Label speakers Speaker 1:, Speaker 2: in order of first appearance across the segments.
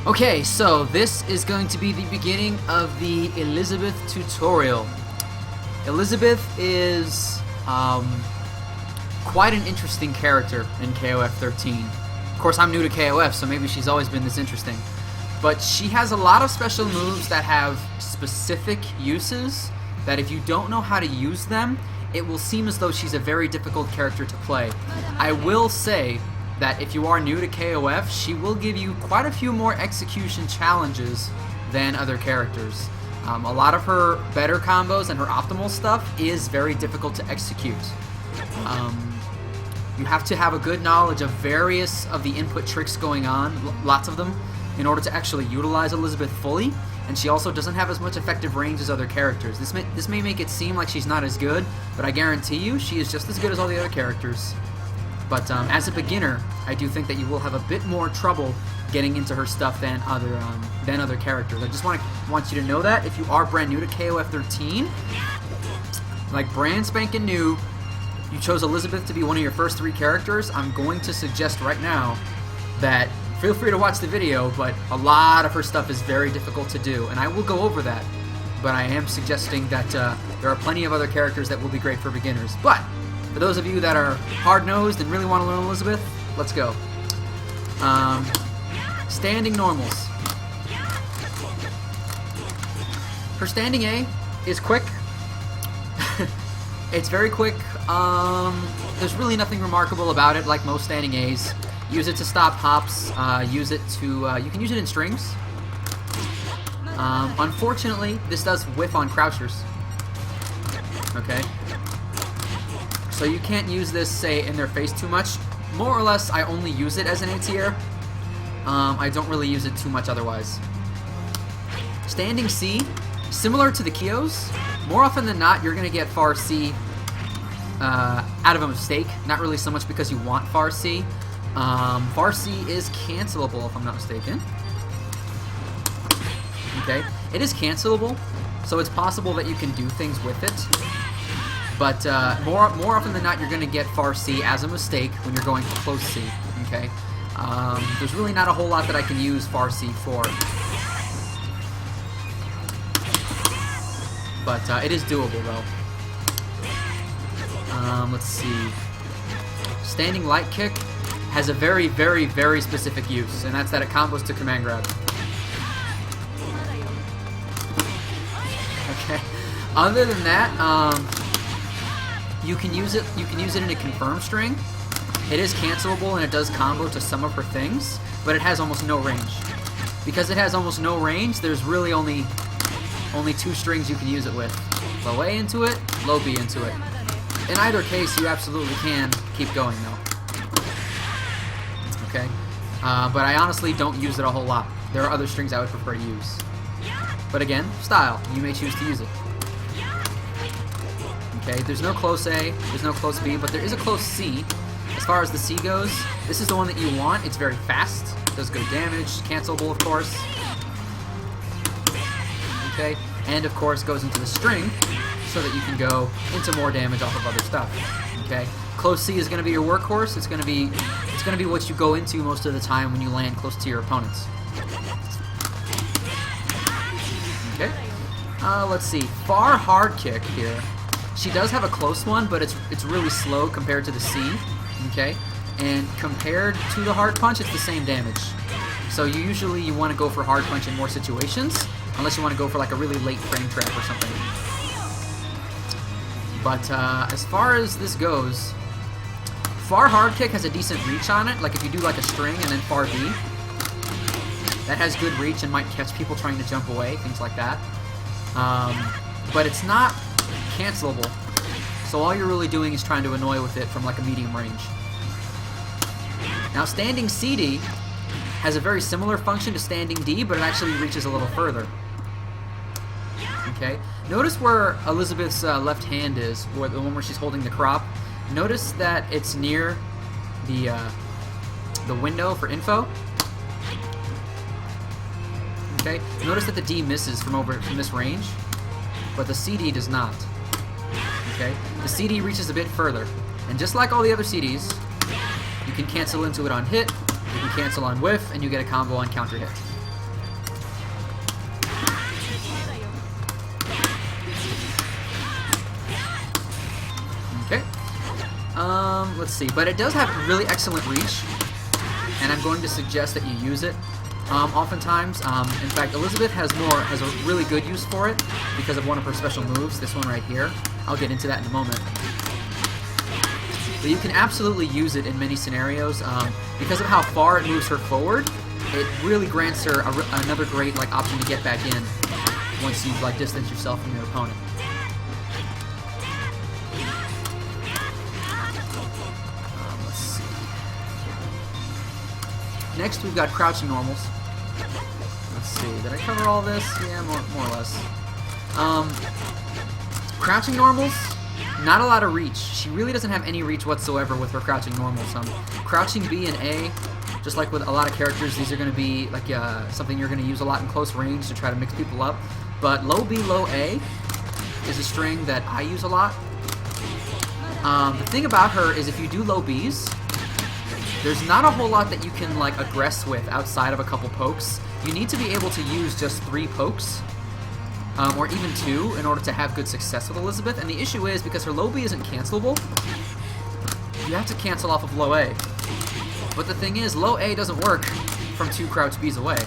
Speaker 1: Okay, so this is going to be the beginning of the Elisabeth tutorial. Elisabeth is quite an interesting character in KOF13. Of course, I'm new to KOF, so maybe she's always been this interesting. But she has a lot of special moves that have specific uses that if you don't know how to use them, it will seem as though she's a very difficult character to play. I will say that if you are new to KOF, she will give you quite a few more execution challenges than other characters. A lot of her better combos and her optimal stuff is very difficult to execute. You have to have a good knowledge of various of the input tricks going on, lots of them, in order to actually utilize Elisabeth fully. And she also doesn't have as much effective range as other characters. This may make it seem like she's not as good, but I guarantee you she is just as good as all the other characters. But as a beginner, I do think that you will have a bit more trouble getting into her stuff than other characters. I just want you to know that if you are brand new to KOF13, like brand spanking new, you chose Elisabeth to be one of your first 3 characters, I'm going to suggest right now that feel free to watch the video, but a lot of her stuff is very difficult to do, and I will go over that. But I am suggesting that there are plenty of other characters that will be great for beginners. But for those of you that are hard-nosed and really want to learn Elisabeth, let's go. Standing normals. Her standing A is quick. It's very quick. There's really nothing remarkable about it, like most standing A's. Use it to stop hops. Use it to. You can use it in strings. Unfortunately, this does whiff on crouchers. Okay. So you can't use this, say, in their face too much. More or less, I only use it as an A-tier. I don't really use it too much otherwise. Standing C, similar to the Kios, more often than not, you're going to get far C out of a mistake. Not really so much because you want far C. Far C is cancelable, if I'm not mistaken. Okay, it is cancelable, so it's possible that you can do things with it. But more often than not, you're going to get far C as a mistake when you're going for close C. Okay, there's really not a whole lot that I can use far C for, but it is doable though. Let's see. Standing light kick has a very, very, very specific use, and that's that it combos to command grab. Okay. Other than that, you can use it. You can use it in a confirm string. It is cancelable and it does combo to some of her things, but it has almost no range. Because it has almost no range, there's really only 2 strings you can use it with. Low A into it, low B into it. In either case, you absolutely can keep going though. Okay, but I honestly don't use it a whole lot. There are other strings I would prefer to use. But again, style. You may choose to use it. Okay, there's no close A, there's no close B, but there is a close C. As far as the C goes, this is the one that you want. It's very fast, does good damage, cancelable of course. Okay, and of course goes into the string so that you can go into more damage off of other stuff. Okay, close C is going to be your workhorse. It's going to be what you go into most of the time when you land close to your opponents. Okay, let's see. Far hard kick here. She does have a close one, but it's really slow compared to the C, okay? And compared to the hard punch, it's the same damage. So you want to go for hard punch in more situations, unless you want to go for like a really late frame trap or something. But as far as this goes, far hard kick has a decent reach on it. Like if you do like a string and then far B, that has good reach and might catch people trying to jump away, things like that. But it's not cancelable, so all you're really doing is trying to annoy with it from like a medium range. Now standing CD has a very similar function to standing D, but it actually reaches a little further. Okay, notice where Elisabeth's left hand is, the one where she's holding the crop. Notice that it's near the window for info. Okay, notice that the D misses from this range, but the CD does not. Okay, the CD reaches a bit further, and just like all the other CDs, you can cancel into it on hit, you can cancel on whiff, and you get a combo on counter hit. Let's see. But it does have really excellent reach, and I'm going to suggest that you use it oftentimes. In fact, Elisabeth has a really good use for it because of one of her special moves, this one right here. I'll get into that in a moment. But you can absolutely use it in many scenarios. Because of how far it moves her forward, it really grants her another great option to get back in once you've distanced yourself from your opponent. Let's see. Next, we've got crouching normals. Let's see. Did I cover all this? Yeah, more or less. Crouching normals, not a lot of reach. She really doesn't have any reach whatsoever with her crouching normals. Crouching B and A, just like with a lot of characters, these are going to be something you're going to use a lot in close range to try to mix people up. But low B, low A is a string that I use a lot. The thing about her is if you do low Bs, there's not a whole lot that you can aggress with outside of a couple pokes. You need to be able to use just 3 pokes. Or even 2 in order to have good success with Elisabeth. And the issue is, because her low B isn't cancelable, you have to cancel off of low A. But the thing is, low A doesn't work from 2 crouch Bs away.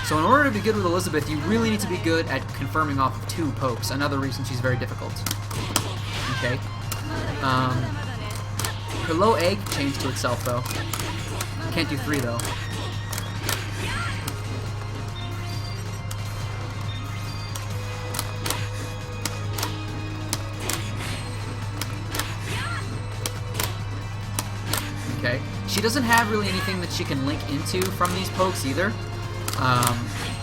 Speaker 1: So in order to be good with Elisabeth, you really need to be good at confirming off of 2 pokes. Another reason she's very difficult. Okay. Her low A can change to itself, though. Can't do 3, though. Okay. She doesn't have really anything that she can link into from these pokes either.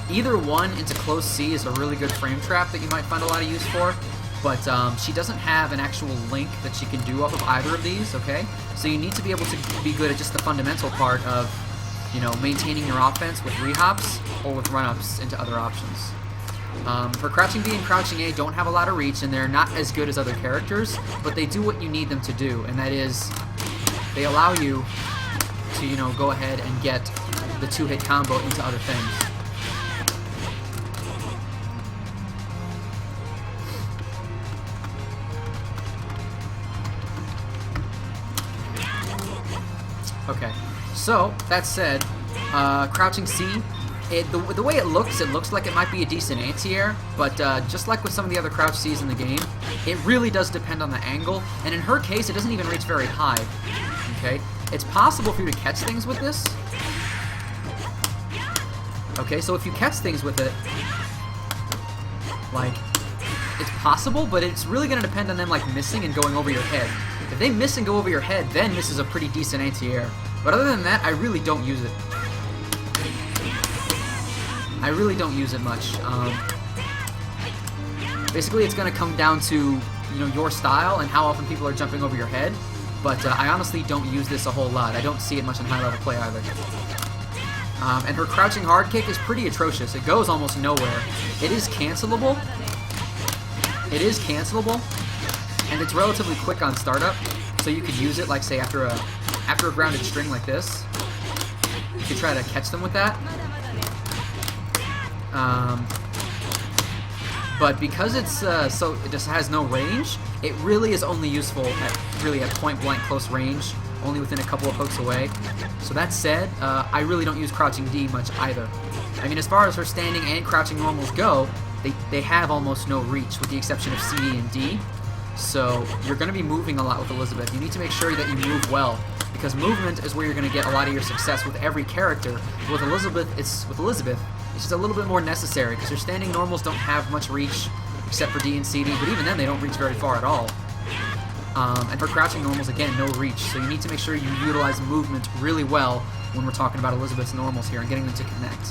Speaker 1: Either one into close C is a really good frame trap that you might find a lot of use for, but she doesn't have an actual link that she can do off of either of these, okay? So you need to be able to be good at just the fundamental part of, maintaining your offense with rehops or with run-ups into other options. For Crouching B and Crouching A don't have a lot of reach, and they're not as good as other characters, but they do what you need them to do, and that is they allow you to, go ahead and get the 2-hit combo into other things. Okay, so that said, Crouching C, the way it looks like it might be a decent anti-air, but just like with some of the other Crouch Cs in the game, it really does depend on the angle, and in her case, it doesn't even reach very high. Okay, it's possible for you to catch things with this. Okay, so if you catch things with it, it's possible, but it's really going to depend on them missing and going over your head. If they miss and go over your head, then this is a pretty decent anti-air. But other than that, I really don't use it. I really don't use it much. Basically, it's going to come down to your style and how often people are jumping over your head. But I honestly don't use this a whole lot. I don't see it much in high-level play either. And her crouching hard kick is pretty atrocious. It goes almost nowhere. It is cancelable. It is cancelable, and it's relatively quick on startup, so you could use it, say, after a grounded string like this. You could try to catch them with that. But because it's it just has no range, it really is only useful at point-blank close range, only within a couple of pokes away. So that said, I really don't use Crouching D much either. I mean, as far as her standing and crouching normals go, they have almost no reach, with the exception of C, D, and D. So you're going to be moving a lot with Elisabeth. You need to make sure that you move well, because movement is where you're going to get a lot of your success with every character. With Elisabeth, it's just a little bit more necessary, because her standing normals don't have much reach, except for D and CD, but even then they don't reach very far at all. And for crouching normals, again, no reach, so you need to make sure you utilize movement really well when we're talking about Elisabeth's normals here and getting them to connect.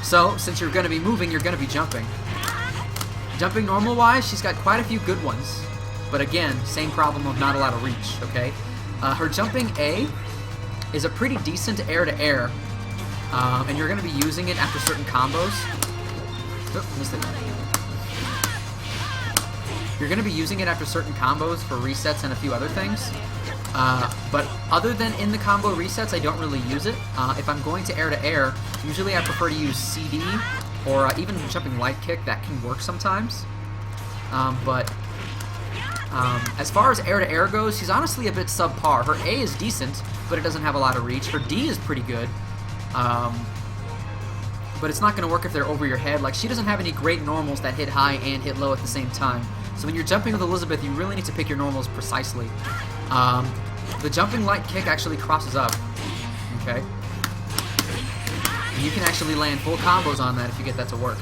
Speaker 1: So, since you're going to be moving, you're going to be jumping. Jumping normal-wise, she's got quite a few good ones, but again, same problem of not a lot of reach, okay? Her jumping A is a pretty decent air-to-air, and you're going to be using it after certain combos. Oop, missed it. You're going to be using it after certain combos for resets and a few other things. But other than in the combo resets, I don't really use it. If I'm going to air, usually I prefer to use CD or even jumping light kick. That can work sometimes. But As far as air-to-air goes, she's honestly a bit subpar. Her A is decent, but it doesn't have a lot of reach. Her D is pretty good, but it's not going to work if they're over your head. Like, she doesn't have any great normals that hit high and hit low at the same time. So when you're jumping with Elisabeth, you really need to pick your normals precisely. The jumping light kick actually crosses up, okay? And you can actually land full combos on that if you get that to work.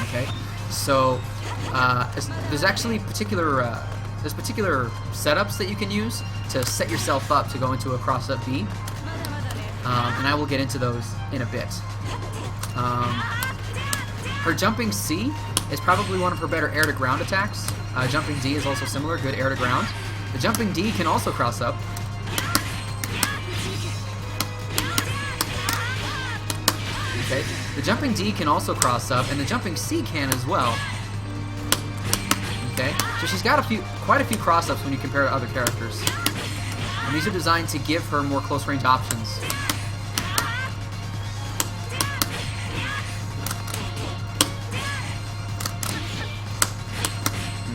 Speaker 1: Okay, so there's actually particular setups that you can use to set yourself up to go into a cross-up B, and I will get into those in a bit. Her jumping C is probably one of her better air-to-ground attacks. Jumping D is also similar, good air-to-ground. The jumping D can also cross up. Okay, the jumping D can also cross up, and the jumping C can as well. Okay, so she's got quite a few cross-ups when you compare to other characters. And these are designed to give her more close-range options.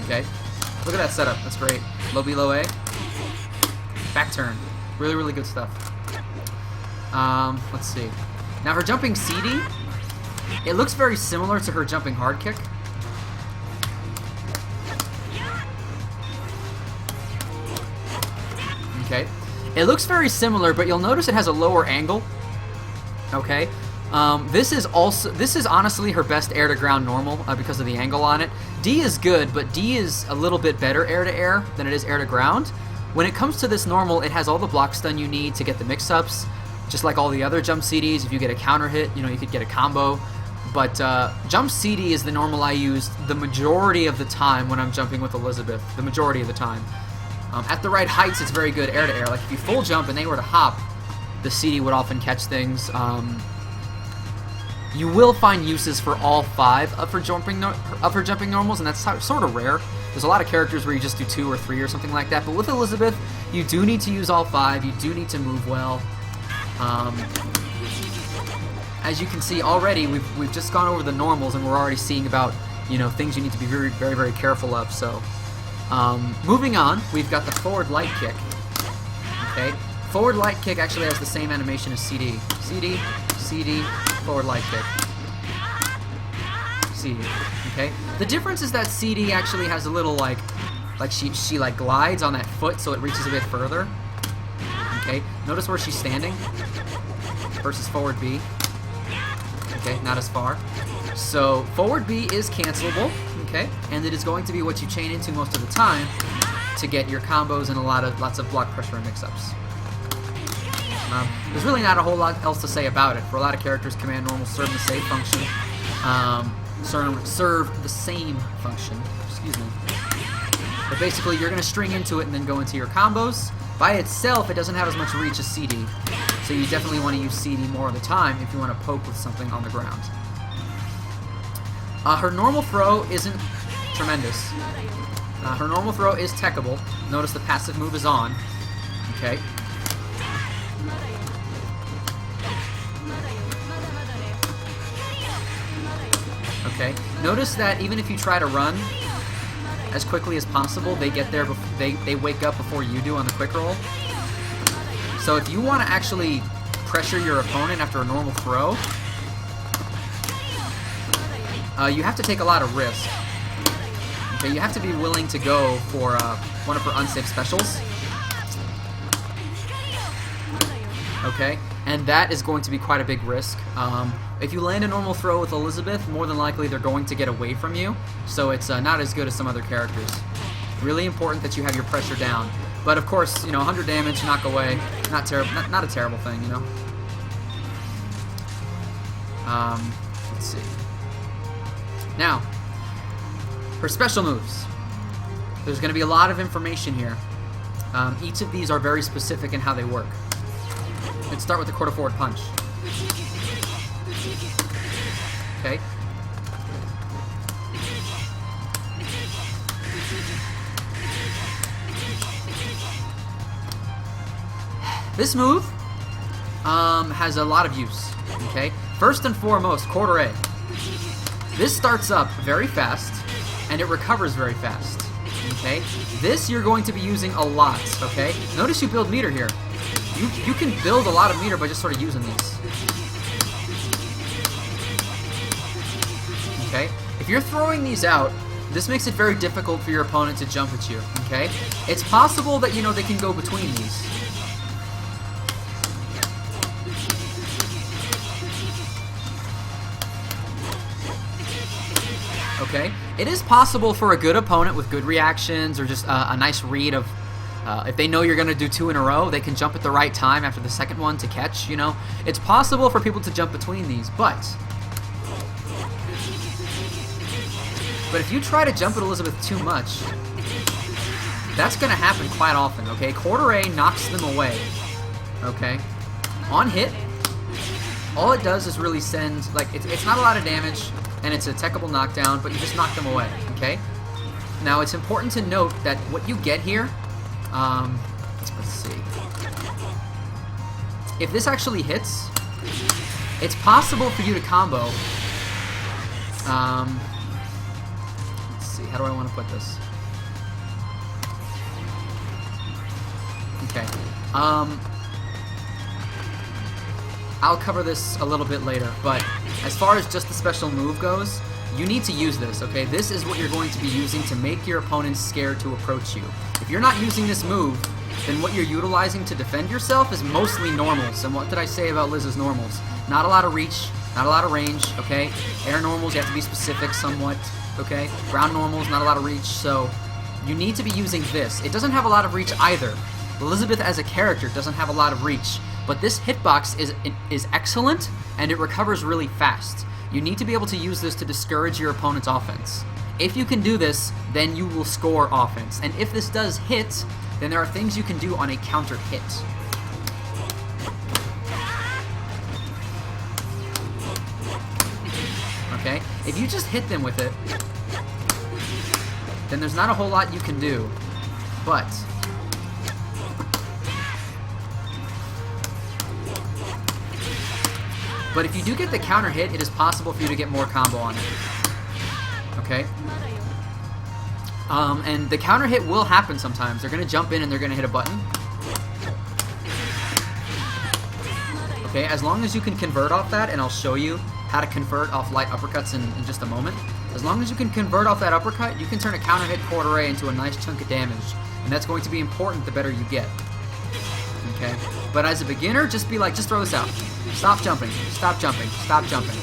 Speaker 1: Okay, look at that setup. That's great. Low B, low A. Back turn. Really, really good stuff. Let's see. Now her jumping CD, it looks very similar to her jumping hard kick. Okay, it looks very similar, but you'll notice it has a lower angle. Okay, this is honestly her best air to ground normal because of the angle on it. D is good, but D is a little bit better air to air than it is air to ground. When it comes to this normal, it has all the block stun you need to get the mix-ups. Just like all the other jump CDs, if you get a counter hit, you know, you could get a combo. But jump CD is the normal I use the majority of the time when I'm jumping with Elisabeth. The majority of the time. At the right heights, it's very good air-to-air. Like if you full jump and they were to hop, the CD would often catch things. You will find uses for all 5 of her jumping normals, and that's sort of rare. There's a lot of characters where you just do 2 or 3 or something like that. But with Elisabeth, you do need to use all 5. You do need to move well. As you can see already, we've just gone over the normals, and we're already seeing about, you know, things you need to be very, very, very careful of. So, moving on, we've got the forward light kick. Okay, forward light kick actually has the same animation as CD. CD, CD, forward light kick. CD. Okay, the difference is that CD actually has a little like she like glides on that foot, so it reaches a bit further. Okay, notice where she's standing versus forward B. Okay, not as far. So forward B is cancelable, okay, and it is going to be what you chain into most of the time to get your combos and lots of block pressure and mix-ups. There's really not a whole lot else to say about it. For a lot of characters, command normal serve the same function. Serve the same function. Excuse me. But basically, you're going to string into it and then go into your combos. By itself, it doesn't have as much reach as CD, so you definitely want to use CD more of the time if you want to poke with something on the ground. Her normal throw isn't tremendous. Her normal throw is techable. Notice the passive move is on. Okay. Okay. Notice that even if you try to run as quickly as possible, they get there. They wake up before you do on the quick roll. So if you want to actually pressure your opponent after a normal throw, you have to take a lot of risk. Okay, you have to be willing to go for one of her unsafe specials. Okay, and that is going to be quite a big risk. If you land a normal throw with Elisabeth, more than likely they're going to get away from you, so it's not as good as some other characters. Really important that you have your pressure down. But of course, you know, 100 damage, knock away, not a terrible thing, you know. Let's see. Now, her special moves. There's going to be a lot of information here. Each of these are very specific in how they work. Let's start with the quarter forward punch. Okay. This move has a lot of use. Okay. First and foremost, quarter A. This starts up very fast, and it recovers very fast. Okay? This you're going to be using a lot, okay? Notice you build meter here. You can build a lot of meter by just sort of using these. Okay? If you're throwing these out, this makes it very difficult for your opponent to jump at you, okay? It's possible that, you know, they can go between these. Okay? It is possible for a good opponent with good reactions or just a nice read of if they know you're going to do 2 in a row, they can jump at the right time after the second one to catch, you know? It's possible for people to jump between these, but if you try to jump at Elisabeth too much, that's going to happen quite often, okay? Quarter A knocks them away, okay? On hit, all it does is really send, like, it's not a lot of damage, and it's a techable knockdown, but you just knock them away, okay? Now, it's important to note that what you get here, let's see. If this actually hits, it's possible for you to combo. Let's see, how do I want to put this? Okay. I'll cover this a little bit later, but as far as just the special move goes, you need to use this, okay? This is what you're going to be using to make your opponents scared to approach you. If you're not using this move, then what you're utilizing to defend yourself is mostly normals. And what did I say about Liz's normals? Not a lot of reach, not a lot of range, okay? Air normals, you have to be specific somewhat, okay? Ground normals, not a lot of reach, so you need to be using this. It doesn't have a lot of reach either. Elisabeth as a character doesn't have a lot of reach, but this hitbox is excellent, and it recovers really fast. You need to be able to use this to discourage your opponent's offense. If you can do this, then you will score offense. And if this does hit, then there are things you can do on a counter hit. Okay? If you just hit them with it, then there's not a whole lot you can do. But if you do get the counter hit, it is possible for you to get more combo on it. Okay? And the counter hit will happen sometimes. They're going to jump in and they're going to hit a button. Okay, as long as you can convert off that, and I'll show you how to convert off light uppercuts in just a moment. As long as you can convert off that uppercut, you can turn a counter hit quarter A into a nice chunk of damage. And that's going to be important the better you get. Okay? But as a beginner, just be like, just throw this out. Stop jumping. Stop jumping. Stop jumping.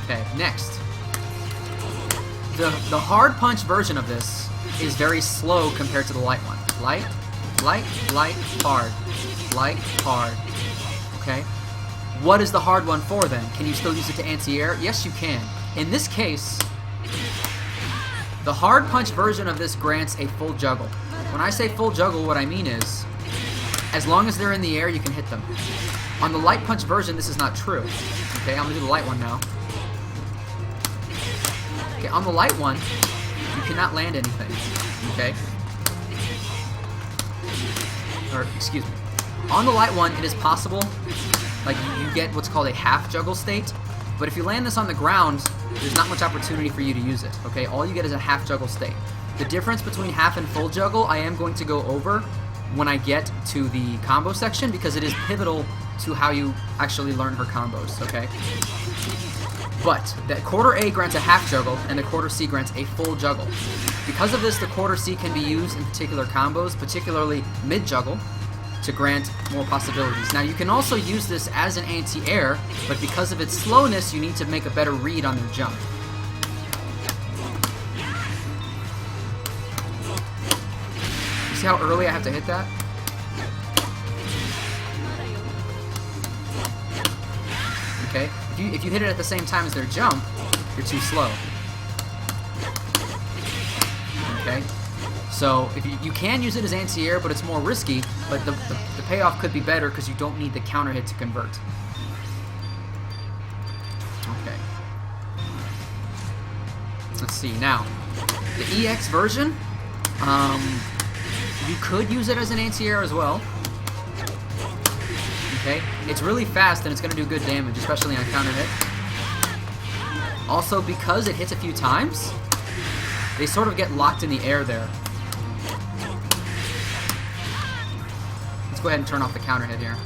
Speaker 1: Okay, next. The hard punch version of this is very slow compared to the light one. Light, light, light, hard. Light, hard. Okay? What is the hard one for then? Can you still use it to anti-air? Yes, you can. In this case, the hard punch version of this grants a full juggle. When I say full juggle, what I mean is, as long as they're in the air, you can hit them. On the light punch version, this is not true. Okay, I'm gonna do the light one now. Okay, on the light one, you cannot land anything. Okay? Or, excuse me. On the light one, it is possible, like, you get what's called a half juggle state, but if you land this on the ground, there's not much opportunity for you to use it. Okay, all you get is a half juggle state. The difference between half and full juggle, I am going to go over when I get to the combo section, because it is pivotal to how you actually learn her combos, okay? But that quarter A grants a half juggle, and the quarter C grants a full juggle. Because of this, the quarter C can be used in particular combos, particularly mid juggle, to grant more possibilities. Now, you can also use this as an anti-air, but because of its slowness, you need to make a better read on their jump. See how early I have to hit that? Okay, if you hit it at the same time as their jump, you're too slow. Okay, so if you can use it as anti-air, but it's more risky, but the payoff could be better because you don't need the counter hit to convert. Okay. Let's see, now, the EX version, you could use it as an anti-air as well. Okay? It's really fast and it's going to do good damage, especially on counter hit. Also, because it hits a few times, they sort of get locked in the air there. Let's go ahead and turn off the counter hit here.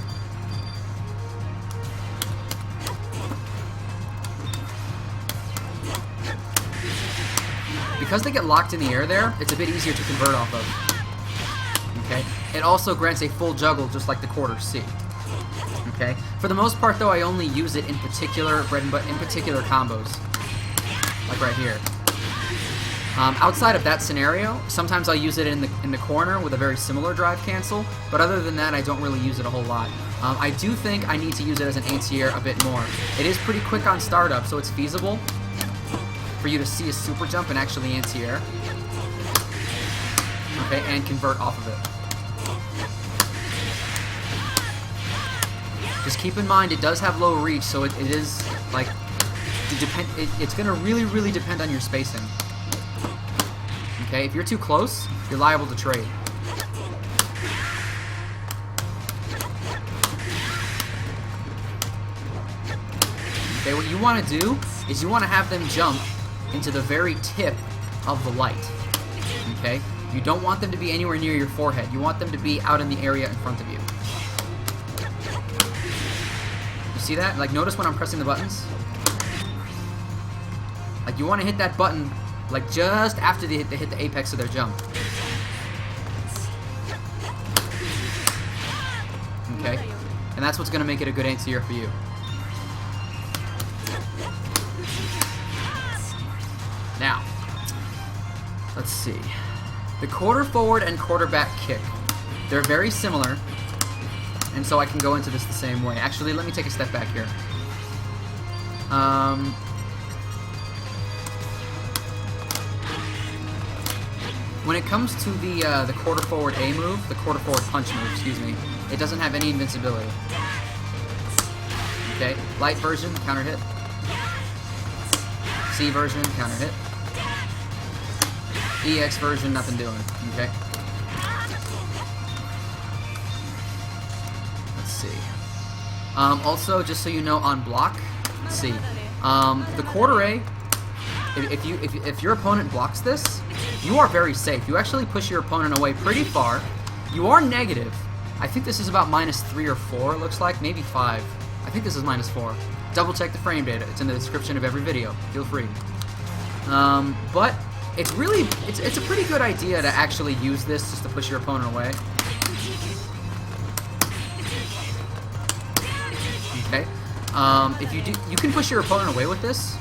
Speaker 1: Because they get locked in the air there, it's a bit easier to convert off of. Okay? It also grants a full juggle, just like the quarter C. Okay? For the most part, though, I only use it in particular particular combos, like right here. Outside of that scenario, sometimes I'll use it in the corner with a very similar drive cancel, but other than that, I don't really use it a whole lot. I do think I need to use it as an anti-air a bit more. It is pretty quick on startup, so it's feasible for you to see a super jump and actually anti-air. Okay, and convert off of it. Just keep in mind, it does have low reach, so it is, like, it's going to really depend on your spacing. Okay, if you're too close, you're liable to trade. Okay, what you want to do is you want to have them jump into the very tip of the light. Okay? You don't want them to be anywhere near your forehead. You want them to be out in the area in front of you. You see that? Like, notice when I'm pressing the buttons? Like, you want to hit that button, like, just after they hit the apex of their jump. Okay? And that's what's going to make it a good anti-air for you. Now, let's see. The quarter forward and quarterback kick. They're very similar, and so I can go into this the same way. Actually, let me take a step back here. When it comes to the quarter forward A move, the quarter forward punch move, excuse me, it doesn't have any invincibility. Okay, light version, counter hit. C version, counter hit. EX version, nothing doing. Okay. Let's see. Also, just so you know, on block, let's see. The quarter A, if your opponent blocks this, you are very safe. You actually push your opponent away pretty far. You are negative. I think this is about -3 or 4. It looks like maybe 5. I think this is -4. Double check the frame data. It's in the description of every video. Feel free. But it's really, it's a pretty good idea to actually use this just to push your opponent away. Okay. If you do, you can push your opponent away with this,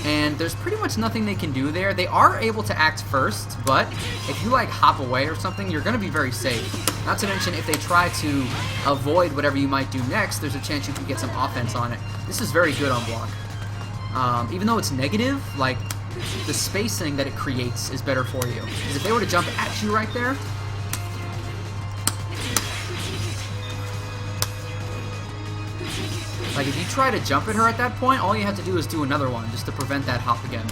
Speaker 1: and there's pretty much nothing they can do there. They are able to act first, but if you like hop away or something, you're going to be very safe. Not to mention, if they try to avoid whatever you might do next, there's a chance you can get some offense on it. This is very good on block. Even though it's negative, like, the spacing that it creates is better for you. Because if they were to jump at you right there, like, if you try to jump at her at that point, all you have to do is do another one just to prevent that hop again.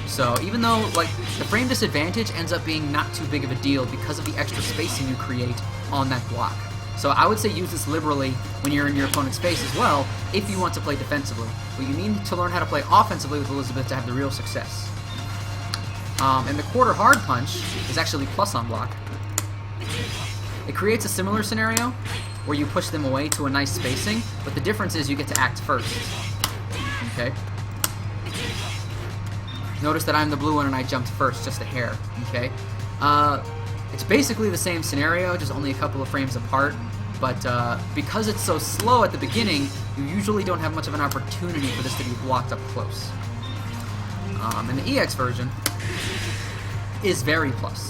Speaker 1: So even though, like, the frame disadvantage ends up being not too big of a deal because of the extra spacing you create on that block. So I would say use this liberally when you're in your opponent's space as well, if you want to play defensively. But you need to learn how to play offensively with Elisabeth to have the real success. And the quarter hard punch is actually plus on block. It creates a similar scenario where you push them away to a nice spacing, but the difference is you get to act first. Okay? Notice that I'm the blue one and I jumped first, just a hair. Okay? It's basically the same scenario, just only a couple of frames apart, but because it's so slow at the beginning, you usually don't have much of an opportunity for this to be blocked up close. And the EX version is very plus.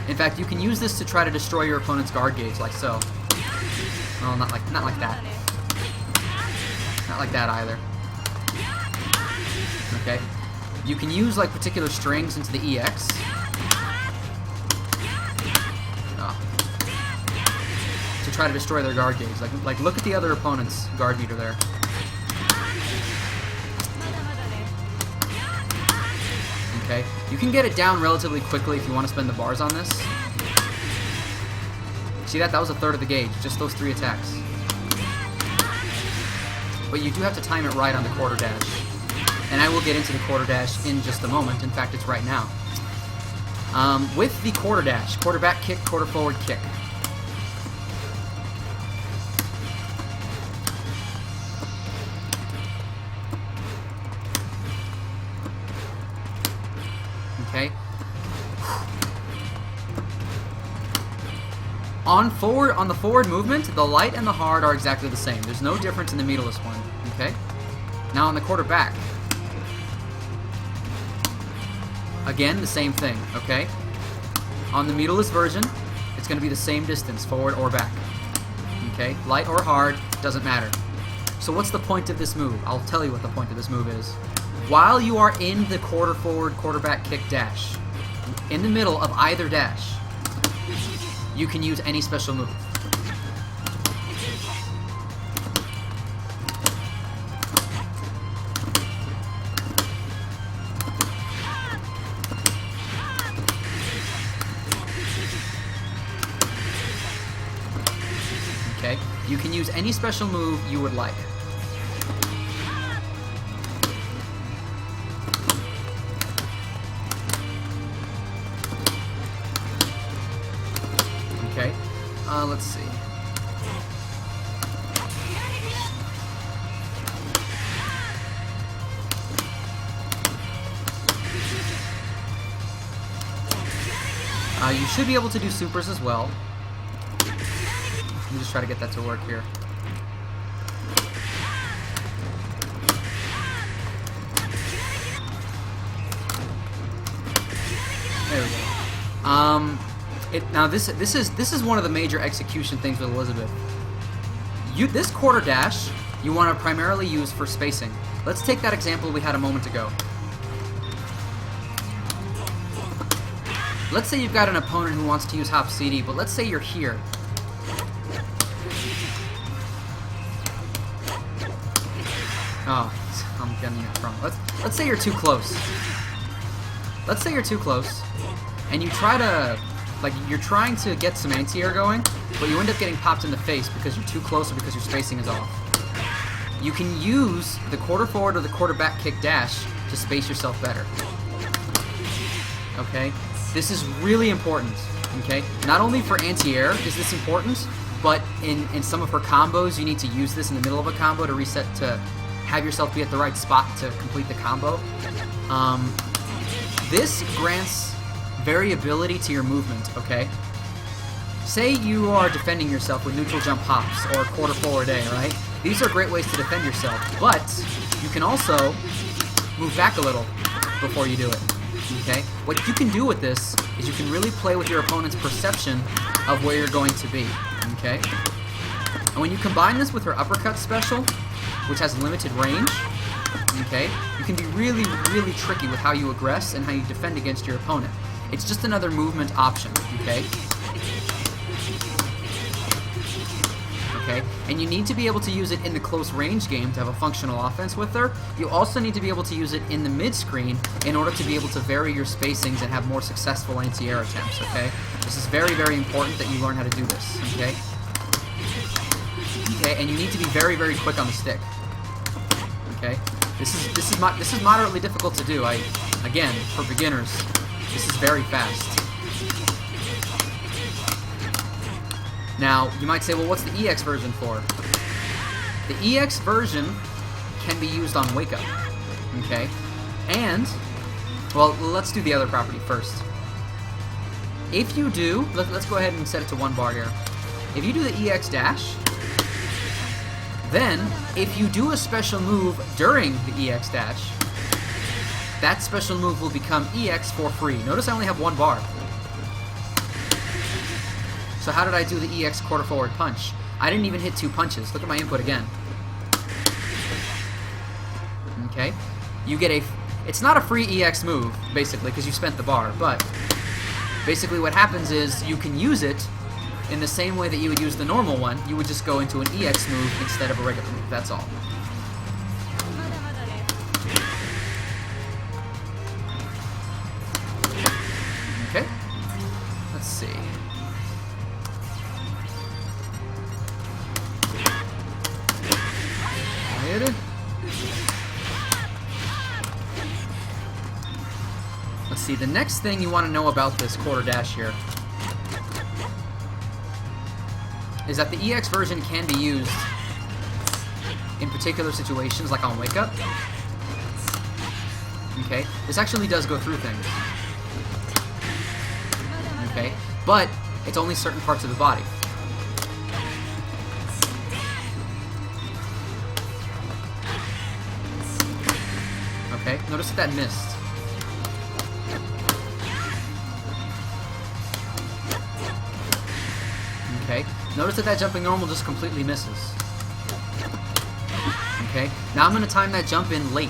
Speaker 1: In fact, you can use this to try to destroy your opponent's guard gauge, like so. Well, not like that. Not like that either. Okay. You can use, like, particular strings into the EX. To try to destroy their guard gauge. Like look at the other opponent's guard meter there. Okay. You can get it down relatively quickly if you want to spend the bars on this. See that? That was a third of the gauge. Just those 3 attacks. But you do have to time it right on the quarter dash. And I will get into the quarter dash in just a moment. In fact, it's right now. With the quarter dash, quarter back kick, quarter forward kick. Okay. On the forward movement, the light and the hard are exactly the same. There's no difference in the meterless one. Okay. Now on the quarter back. Again, the same thing. Okay. On the meterless version, it's going to be the same distance, forward or back. Okay. Light or hard, doesn't matter. So what's the point of this move? I'll tell you what the point of this move is. While you are in the quarter forward, quarter back kick dash, in the middle of either dash, you can use any special move. Okay? You can use any special move you would like. Okay, let's see. You should be able to do supers as well. Let me just try to get that to work here. There we go. Now this is one of the major execution things with Elisabeth. This quarter dash you want to primarily use for spacing. Let's take that example we had a moment ago. Let's say you've got an opponent who wants to use hop CD, but let's say you're here. Oh, I'm getting it wrong. Let's say you're too close. Let's say you're too close, and you try to, like, you're trying to get some anti-air going, but you end up getting popped in the face because you're too close or because your spacing is off. You can use the quarter forward or the quarter back kick dash to space yourself better. Okay? This is really important. Okay? Not only for anti-air is this important, but in some of her combos, you need to use this in the middle of a combo to reset, to have yourself be at the right spot to complete the combo. This grants variability to your movement, okay? Say you are defending yourself with neutral jump hops or quarter forward A, right? These are great ways to defend yourself, but you can also move back a little before you do it, okay? What you can do with this is you can really play with your opponent's perception of where you're going to be, okay? And when you combine this with her uppercut special, which has limited range, okay, you can be really, really tricky with how you aggress and how you defend against your opponent. It's just another movement option, okay? Okay, and you need to be able to use it in the close range game to have a functional offense with her. You also need to be able to use it in the mid-screen in order to be able to vary your spacings and have more successful anti-air attempts, okay? This is very, very important that you learn how to do this, okay? Okay, and you need to be very, very quick on the stick. Okay, this is moderately difficult to do. Again, for beginners, this is very fast. Now, you might say, well, what's the EX version for? The EX version can be used on Wake Up. Okay, and well, let's do the other property first. If you do, let's go ahead and set it to 1 bar here. If you do the EX dash, then, if you do a special move during the EX dash, that special move will become EX for free. Notice I only have 1 bar. So how did I do the EX quarter forward punch? I didn't even hit 2 punches. Look at my input again. Okay? You get a... It's not a free EX move, basically, because you spent the bar, but basically what happens is you can use it in the same way that you would use the normal one. You would just go into an EX move instead of a regular move, that's all. Okay, let's see. Let's see, the next thing you want to know about this quarter dash here is that the EX version can be used in particular situations, like on Wake Up. Okay, this actually does go through things. Okay, but it's only certain parts of the body. Okay, notice that missed. Okay, notice that jumping normal just completely misses. Okay, now I'm going to time that jump in late.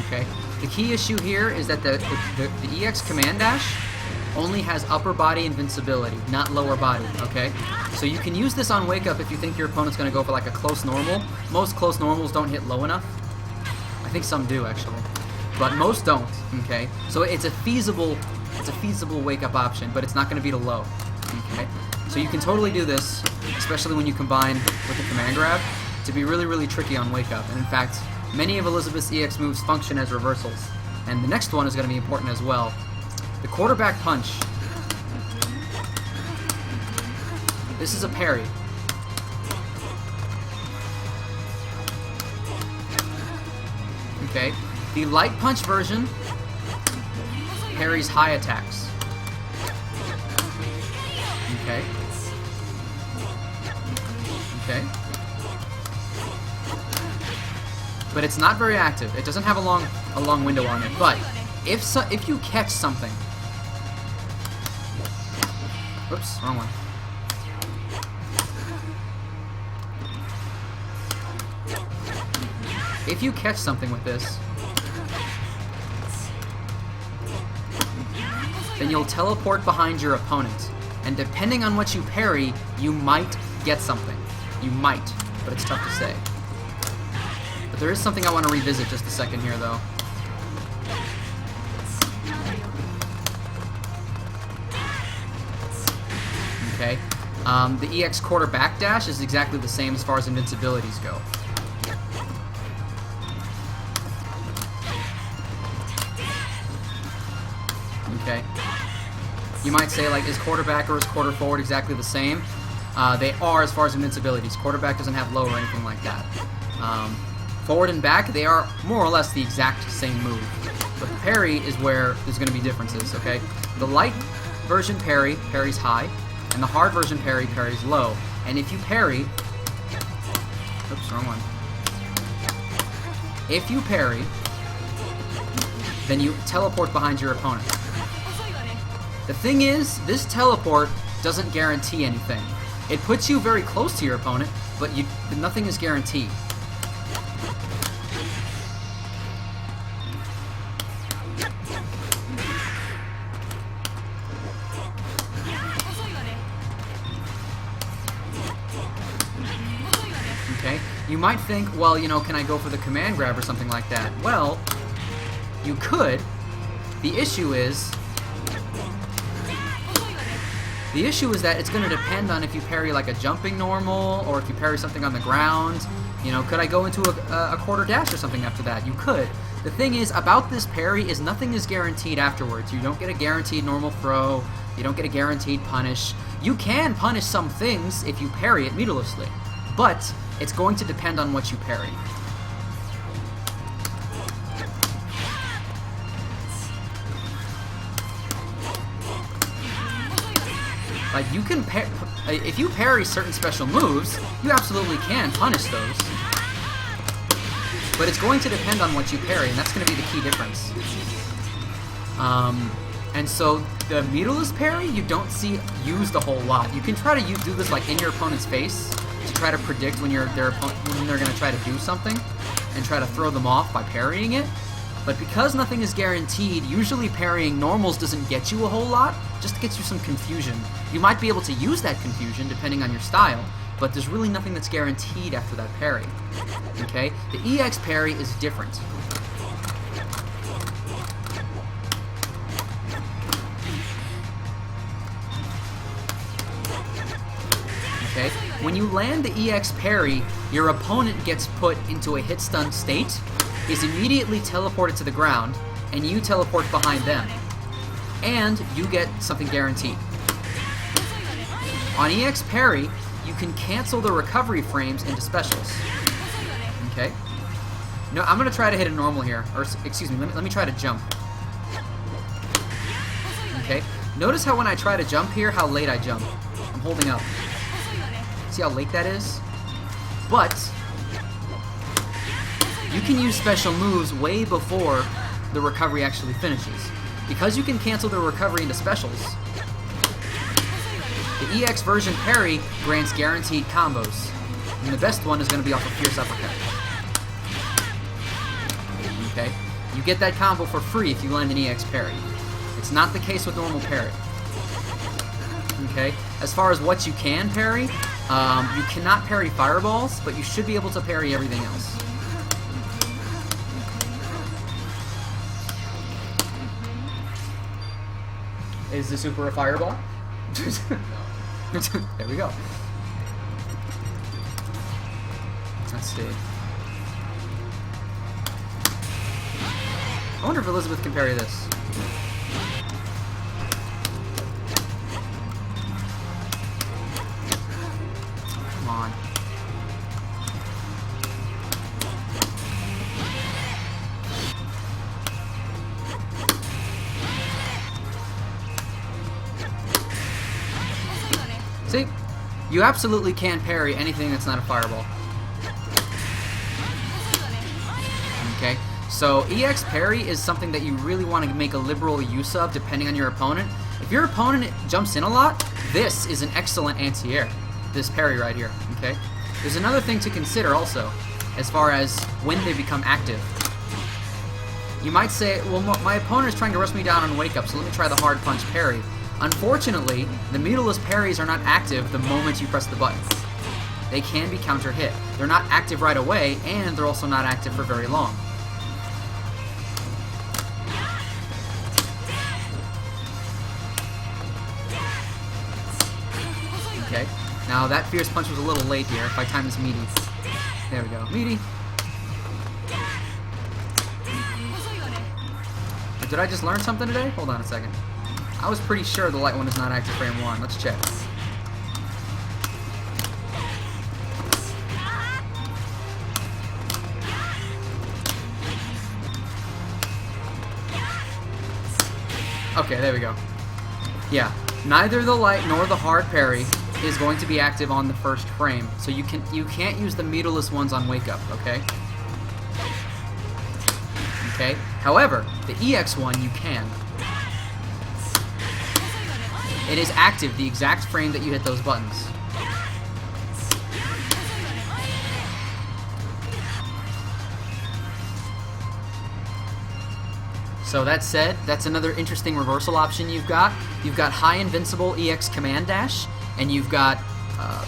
Speaker 1: Okay, the key issue here is that the EX command dash only has upper body invincibility, not lower body, okay? So you can use this on Wake Up if you think your opponent's going to go for like a close normal. Most close normals don't hit low enough. I think some do, actually. But most don't, okay? So it's a feasible Wake Up option, but it's not going to be to low, okay? So you can totally do this, especially when you combine with the command grab, to be really, really tricky on Wake Up. And in fact, many of Elisabeth's EX moves function as reversals. And the next one is going to be important as well. The quarterback punch. This is a parry. Okay. The light punch version parries high attacks. Okay. Okay. But it's not very active. It doesn't have a long window on it. But if you catch something, whoops, wrong one. If you catch something with this, then you'll teleport behind your opponent. And depending on what you parry, you might get something. You might, but it's tough to say. But there is something I want to revisit just a second here, though. Okay. The EX quarter back dash is exactly the same as far as invincibilities go. Okay. You might say, like, is quarterback or is quarter forward exactly the same? They are as far as invincibilities. Quarterback doesn't have low or anything like that. Forward and back, they are more or less the exact same move. But the parry is where there's going to be differences, okay? The light version parries high, and the hard version parries low. And if you parry... Oops, wrong one. If you parry, then you teleport behind your opponent. The thing is, this teleport doesn't guarantee anything. It puts you very close to your opponent, but nothing is guaranteed. Okay? You might think, well, you know, can I go for the command grab or something like that? Well, you could. The issue is that it's going to depend on if you parry like a jumping normal or if you parry something on the ground. You know, could I go into a quarter dash or something after that? You could. The thing is about this parry is nothing is guaranteed afterwards. You don't get a guaranteed normal throw. You don't get a guaranteed punish. You can punish some things if you parry it meterlessly, but it's going to depend on what you parry. Like, you can if you parry certain special moves, you absolutely can punish those. But it's going to depend on what you parry, and that's going to be the key difference. And so the meterless parry, you don't see used a whole lot. You can try to do this like in your opponent's face to try to predict when they're going to try to do something and try to throw them off by parrying it. But because nothing is guaranteed, usually parrying normals doesn't get you a whole lot, just gets you some confusion. You might be able to use that confusion depending on your style, but there's really nothing that's guaranteed after that parry. Okay? The EX parry is different. Okay? When you land the EX parry, your opponent gets put into a hit stun state, is immediately teleported to the ground, and you teleport behind them. And you get something guaranteed. On EX parry, you can cancel the recovery frames into specials. Okay? No, I'm going to try to hit a normal here. Or, excuse me, let me try to jump. Okay? Notice how when I try to jump here, how late I jump. I'm holding up. See how late that is? But you can use special moves way before the recovery actually finishes. Because you can cancel the recovery into specials, the EX version parry grants guaranteed combos. And the best one is going to be off a Fierce Uppercut. Okay? You get that combo for free if you land an EX parry. It's not the case with normal parry. Okay? As far as what you can parry, you cannot parry fireballs, but you should be able to parry everything else. Is the super a fireball? There we go. Let's see. I wonder if Elisabeth can parry this. Come on. See? You absolutely can parry anything that's not a fireball. Okay? So, EX parry is something that you really want to make a liberal use of depending on your opponent. If your opponent jumps in a lot, this is an excellent anti-air. This parry right here. Okay? There's another thing to consider also, as far as when they become active. You might say, well, my opponent is trying to rush me down on wake up, so let me try the hard punch parry. Unfortunately, the meterless parries are not active the moment you press the button. They can be counter-hit. They're not active right away, and they're also not active for very long. Okay, now that Fierce Punch was a little late here. If I time this meaty. There we go. Meaty. Did I just learn something today? Hold on a second. I was pretty sure the light one is not active frame 1. Let's check. Okay, there we go. Yeah, neither the light nor the hard parry is going to be active on the first frame, so you can't use the meterless ones on wake up, okay? Okay? However, the EX one you can. It is active the exact frame that you hit those buttons. So that said, that's another interesting reversal option you've got. You've got high invincible EX command dash, and you've got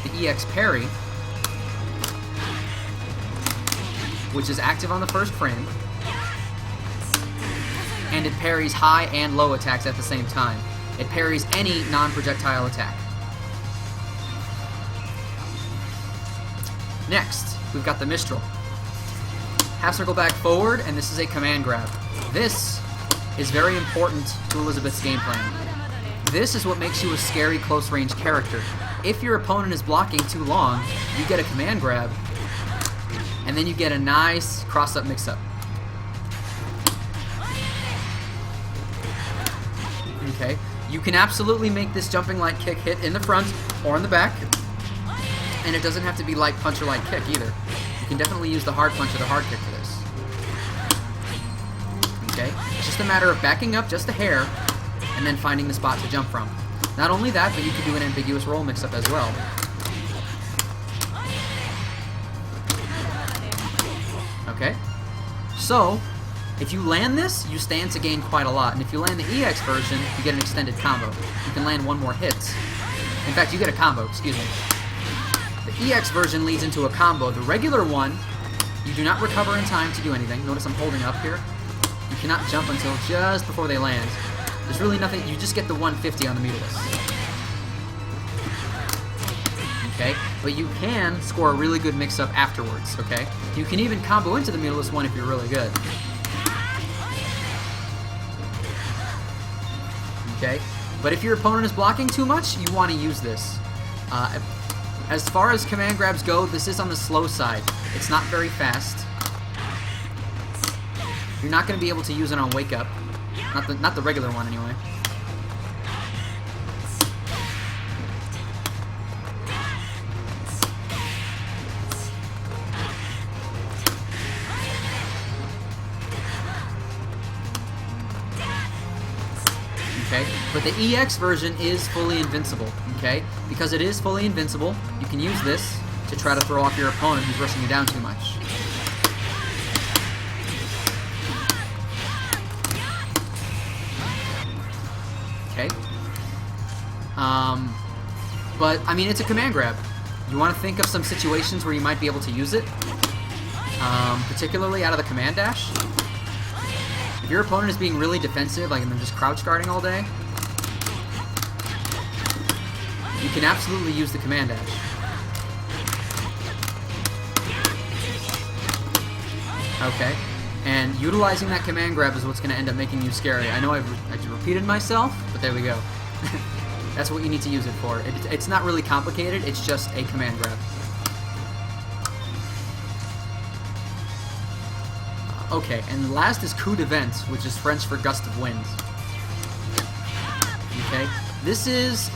Speaker 1: the EX parry, which is active on the first frame, and it parries high and low attacks at the same time. It parries any non-projectile attack. Next, we've got the Mistral. Half circle back forward, and this is a command grab. This is very important to Elisabeth's game plan. This is what makes you a scary close-range character. If your opponent is blocking too long, you get a command grab, and then you get a nice cross-up mix-up. Okay? You can absolutely make this jumping light kick hit in the front or in the back, and it doesn't have to be light punch or light kick either. You can definitely use the hard punch or the hard kick for this. Okay? It's just a matter of backing up just a hair and then finding the spot to jump from. Not only that, but you can do an ambiguous roll mix-up as well. Okay? So, if you land this, you stand to gain quite a lot. And if you land the EX version, you get an extended combo. You can land one more hit. In fact, you get a combo, excuse me. The EX version leads into a combo. The regular one, you do not recover in time to do anything. Notice I'm holding up here. You cannot jump until just before they land. There's really nothing, you just get the 150 on the Mutalisk. Okay, but you can score a really good mix-up afterwards, okay? You can even combo into the Mutalisk one if you're really good. Okay, but if your opponent is blocking too much, you want to use this. As far as command grabs go, this is on the slow side. It's not very fast. You're not going to be able to use it on Wake Up. Not the regular one, anyway. Okay, but the EX version is fully invincible, okay? Because it is fully invincible, you can use this to try to throw off your opponent who's rushing you down too much. Okay. But, I mean, it's a command grab. You want to think of some situations where you might be able to use it, particularly out of the command dash. If your opponent is being really defensive, like they're just crouch guarding all day, you can absolutely use the command dash. Okay, and utilizing that command grab is what's going to end up making you scary. I know I've repeated myself, but there we go. That's what you need to use it for. It's not really complicated, it's just a command grab. Okay, and last is coup de vent, which is French for gust of wind. Okay, this is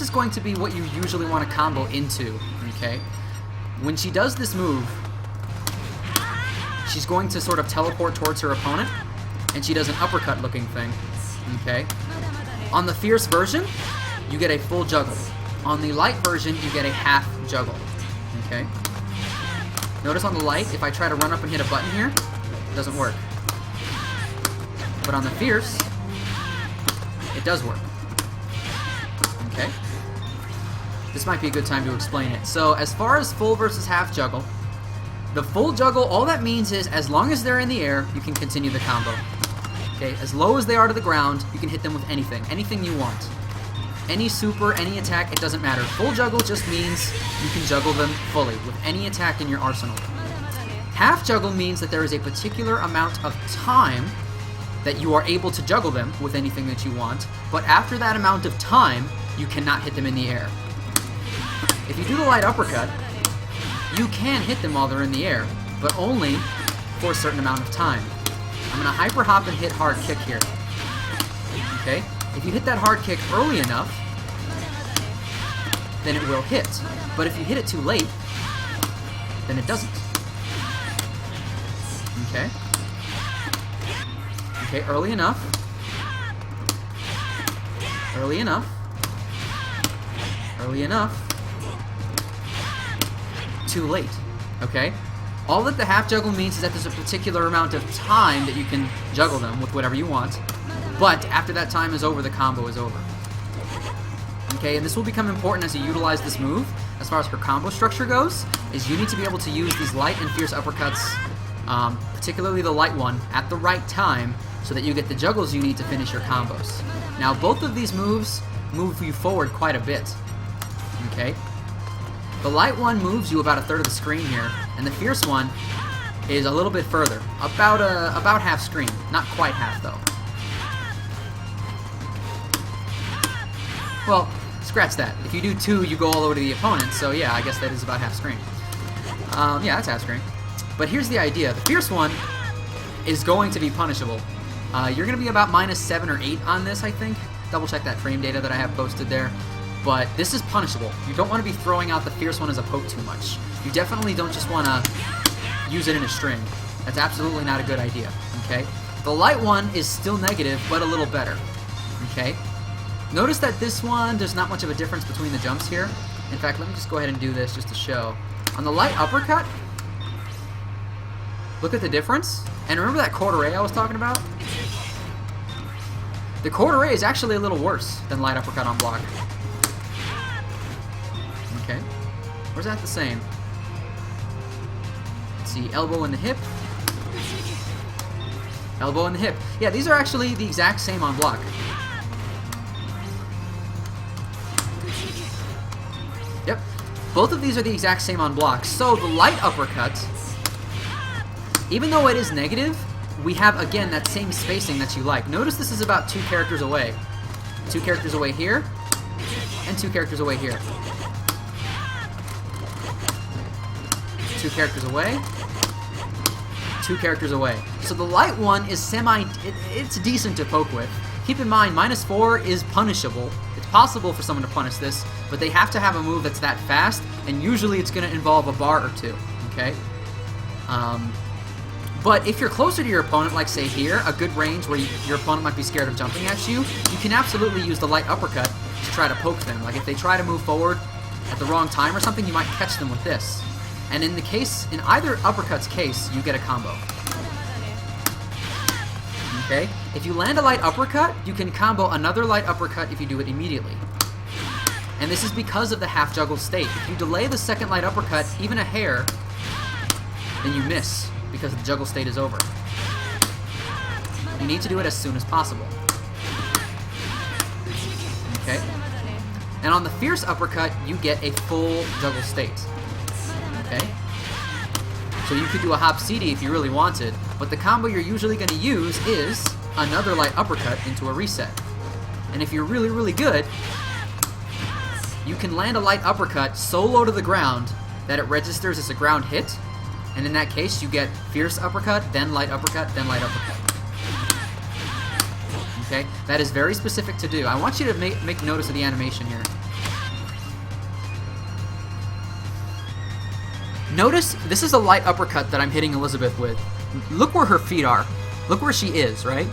Speaker 1: going to be what you usually want to combo into. Okay, when she does this move, she's going to sort of teleport towards her opponent, and she does an uppercut looking thing. Okay, on the fierce version, you get a full juggle. On the light version, you get a half juggle. Okay, notice on the light, if I try to run up and hit a button here, doesn't work. But on the fierce, it does work. Okay? This might be a good time to explain it. So as far as full versus half juggle, the full juggle, all that means is as long as they're in the air, you can continue the combo. Okay? As low as they are to the ground, you can hit them with anything. Anything you want. Any super, any attack, it doesn't matter. Full juggle just means you can juggle them fully with any attack in your arsenal. Half juggle means that there is a particular amount of time that you are able to juggle them with anything that you want, but after that amount of time, you cannot hit them in the air. If you do the light uppercut, you can hit them while they're in the air, but only for a certain amount of time. I'm going to hyper hop and hit hard kick here. Okay? If you hit that hard kick early enough, then it will hit. But if you hit it too late, then it doesn't. Okay. Okay, early enough. Early enough. Early enough. Too late. Okay? All that the half juggle means is that there's a particular amount of time that you can juggle them with whatever you want. But after that time is over, the combo is over. Okay, and this will become important as you utilize this move. As far as her combo structure goes, is you need to be able to use these light and fierce uppercuts, particularly the light one, at the right time so that you get the juggles you need to finish your combos. Now, both of these moves move you forward quite a bit. Okay? The light one moves you about a third of the screen here, and the fierce one is a little bit further, about half screen. Not quite half, though. Well, scratch that. If you do 2, you go all the way to the opponent, so yeah, I guess that is about half screen. Yeah, that's half screen. But here's the idea. The fierce one is going to be punishable. You're going to be about -7 or 8 on this, I think. Double check that frame data that I have posted there. But this is punishable. You don't want to be throwing out the fierce one as a poke too much. You definitely don't just want to use it in a string. That's absolutely not a good idea, okay? The light one is still negative, but a little better, okay? Notice that this one, there's not much of a difference between the jumps here. In fact, let me just go ahead and do this just to show. On the light uppercut, look at the difference. And remember that quarter A I was talking about? The quarter A is actually a little worse than light uppercut on block. Okay. Or is that the same? Let's see, elbow in the hip. Elbow in the hip. Yeah, these are actually the exact same on block. Yep. Both of these are the exact same on block. So the light uppercut, even though it is negative, we have, again, that same spacing that you like. Notice this is about 2 characters away. 2 characters away here, and 2 characters away here. 2 characters away, 2 characters away. So the light one is it's decent to poke with. Keep in mind, -4 is punishable. It's possible for someone to punish this, but they have to have a move that's that fast, and usually it's going to involve a bar or 2, okay? But if you're closer to your opponent, like say here, a good range where your opponent might be scared of jumping at you, you can absolutely use the light uppercut to try to poke them. Like if they try to move forward at the wrong time or something, you might catch them with this. And in either uppercut's case, you get a combo. Okay? If you land a light uppercut, you can combo another light uppercut if you do it immediately. And this is because of the half juggled state. If you delay the second light uppercut even a hair, then you miss, because the juggle state is over. You need to do it as soon as possible. Okay? And on the fierce uppercut, you get a full juggle state. Okay? So you could do a hop CD if you really wanted, but the combo you're usually going to use is another light uppercut into a reset. And if you're really, really good, you can land a light uppercut so low to the ground that it registers as a ground hit, and in that case, you get fierce uppercut, then light uppercut, then light uppercut. Okay? That is very specific to do. I want you to make notice of the animation here. Notice, this is a light uppercut that I'm hitting Elisabeth with. Look where her feet are. Look where she is, right?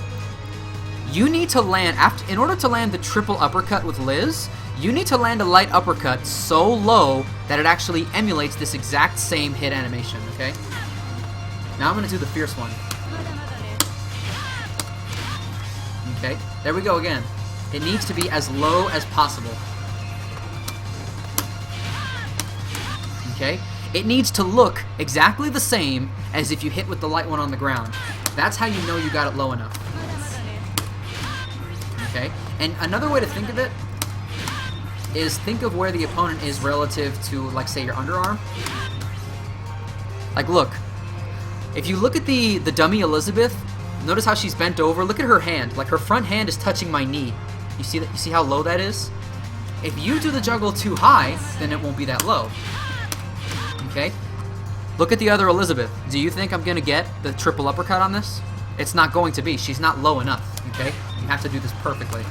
Speaker 1: You need to land, in order to land the triple uppercut with Liz, you need to land a light uppercut so low that it actually emulates this exact same hit animation, okay? Now I'm going to do the fierce one. Okay, there we go again. It needs to be as low as possible. Okay? It needs to look exactly the same as if you hit with the light one on the ground. That's how you know you got it low enough. Okay? And another way to think of it is think of where the opponent is relative to, like, say, your underarm. Like, look. If you look at the dummy Elisabeth, notice how she's bent over. Look at her hand. Like, her front hand is touching my knee. You see that? You see how low that is? If you do the juggle too high, then it won't be that low. Okay? Look at the other Elisabeth. Do you think I'm going to get the triple uppercut on this? It's not going to be. She's not low enough. Okay? You have to do this perfectly.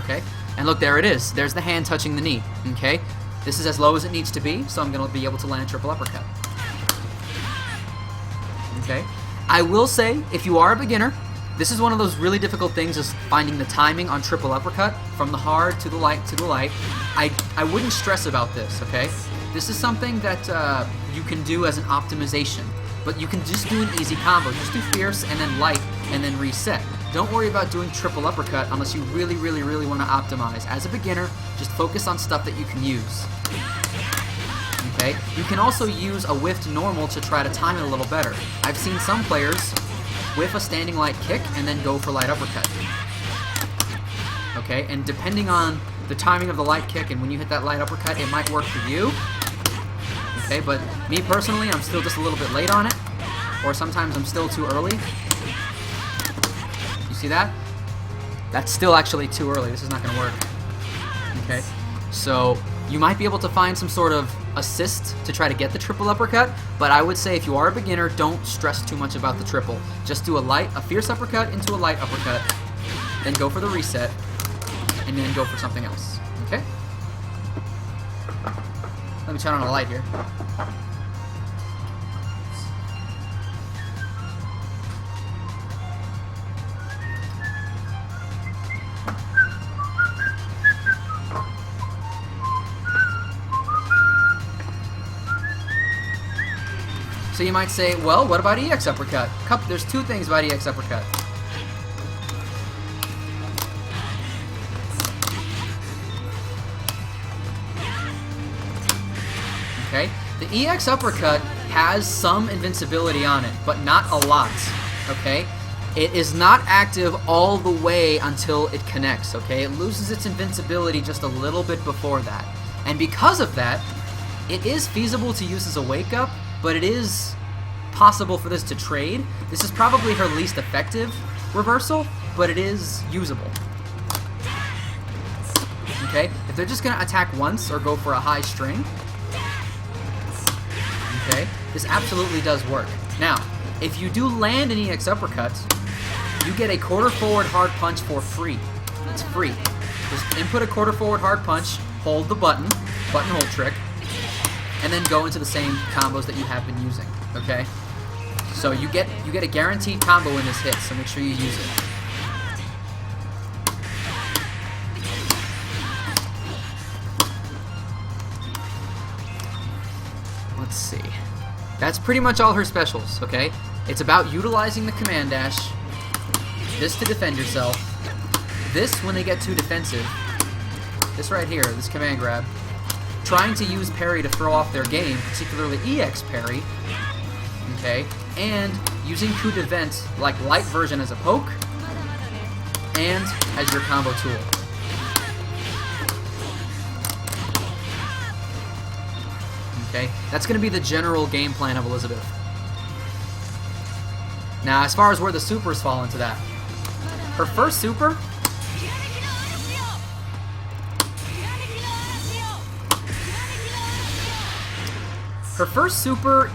Speaker 1: Okay? And look, there it is. There's the hand touching the knee. Okay? This is as low as it needs to be, so I'm going to be able to land triple uppercut. Okay? I will say, if you are a beginner, this is one of those really difficult things, is finding the timing on triple uppercut from the hard to the light to the light. I wouldn't stress about this, okay? This is something that you can do as an optimization, but you can just do an easy combo. Just do fierce and then light and then reset. Don't worry about doing triple uppercut unless you really, really, really want to optimize. As a beginner, just focus on stuff that you can use. Okay? You can also use a whiffed normal to try to time it a little better. I've seen some players whiff a standing light kick and then go for light uppercut. Okay? And depending on the timing of the light kick and when you hit that light uppercut, it might work for you. Okay? But me personally, I'm still just a little bit late on it. Or sometimes I'm still too early. See that? That's still actually too early. This is not going to work. Okay? So you might be able to find some sort of assist to try to get the triple uppercut, but I would say if you are a beginner, don't stress too much about the triple. Just do a fierce uppercut into a light uppercut, then go for the reset, and then go for something else. Okay? Let me turn on a light here. So you might say, well, what about EX uppercut? There's two things about EX uppercut. Okay? The EX uppercut has some invincibility on it, but not a lot. Okay? It is not active all the way until it connects, okay? It loses its invincibility just a little bit before that. And because of that, it is feasible to use as a wake-up, but it is possible for this to trade. This is probably her least effective reversal, but it is usable. Okay? If they're just going to attack once or go for a high string, okay, this absolutely does work. Now, if you do land an EX uppercut, you get a quarter forward hard punch for free. It's free. Just input a quarter forward hard punch, hold the button hold trick, and then go into the same combos that you have been using. Okay? So you get a guaranteed combo in this hit, so make sure you use it. Let's see. That's pretty much all her specials, okay? It's about utilizing the command dash, this to defend yourself, this when they get too defensive, this right here, this command grab, trying to use parry to throw off their game, particularly EX parry, okay, and using coup de vent like light version as a poke, and as your combo tool. Okay, that's going to be the general game plan of Elisabeth. Now, as far as where the supers fall into that, her first super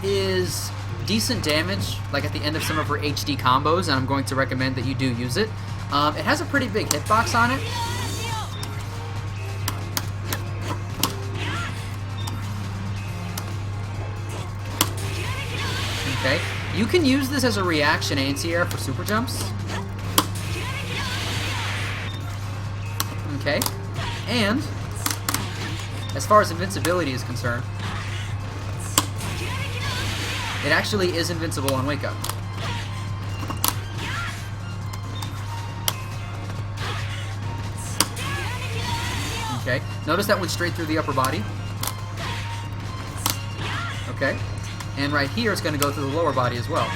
Speaker 1: is decent damage, like at the end of some of her HD combos, and I'm going to recommend that you do use it. It has a pretty big hitbox on it. Okay, you can use this as a reaction anti-air for super jumps. Okay, and as far as invincibility is concerned, it actually is invincible on wake up. Okay, notice that went straight through the upper body. Okay, and right here it's going to go through the lower body as well.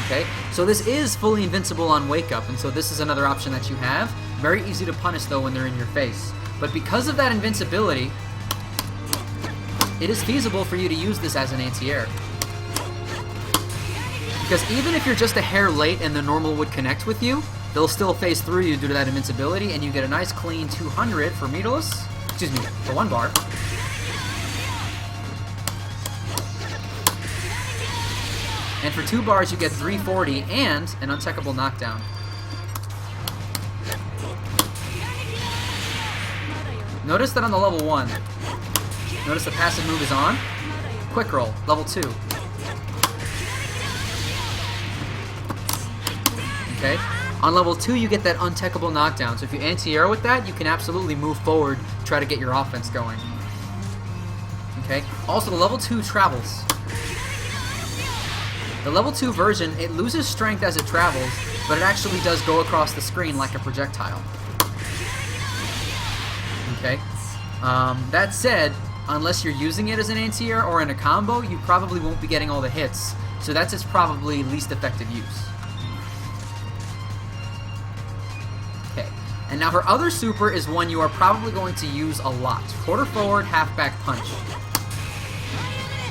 Speaker 1: Okay, so this is fully invincible on wake up, and so this is another option that you have. Very easy to punish though when they're in your face. But because of that invincibility, it is feasible for you to use this as an anti-air. Because even if you're just a hair late and the normal would connect with you, they'll still phase through you due to that invincibility, and you get a nice clean 200 for meterless. Excuse me, for 1 bar. And for 2 bars, you get 340 and an untechable knockdown. Notice that on the level 1, notice the passive move is on. Quick roll, level 2. Okay? On level 2, you get that untechable knockdown. So if you anti-air with that, you can absolutely move forward, try to get your offense going. Okay? Also, the level 2 travels. The level 2 version, it loses strength as it travels, but it actually does go across the screen like a projectile. Okay? That said, unless you're using it as an anti-air or in a combo, you probably won't be getting all the hits. So that's its probably least effective use. Okay. And now her other super is one you are probably going to use a lot. Quarter forward, half back punch.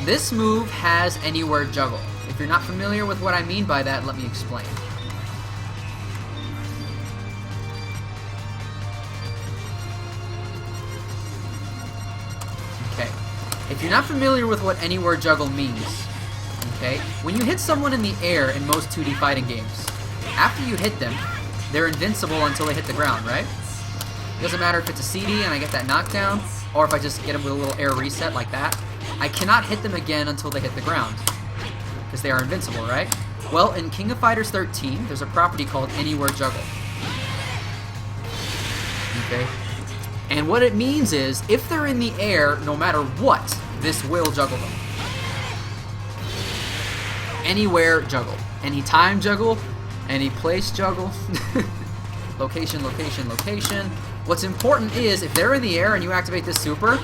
Speaker 1: This move has anywhere juggle. If you're not familiar with what I mean by that, let me explain. Okay. If you're not familiar with what anywhere juggle means, okay, when you hit someone in the air in most 2D fighting games, after you hit them, they're invincible until they hit the ground, right? It doesn't matter if it's a CD and I get that knockdown, or if I just get them with a little air reset like that. I cannot hit them again until they hit the ground, because they are invincible, right? Well, in King of Fighters 13, there's a property called Anywhere Juggle. Okay? And what it means is, if they're in the air, no matter what, this will juggle them. Anywhere juggle. Anytime juggle. Any place juggle. Location, location, location. What's important is, if they're in the air and you activate this super,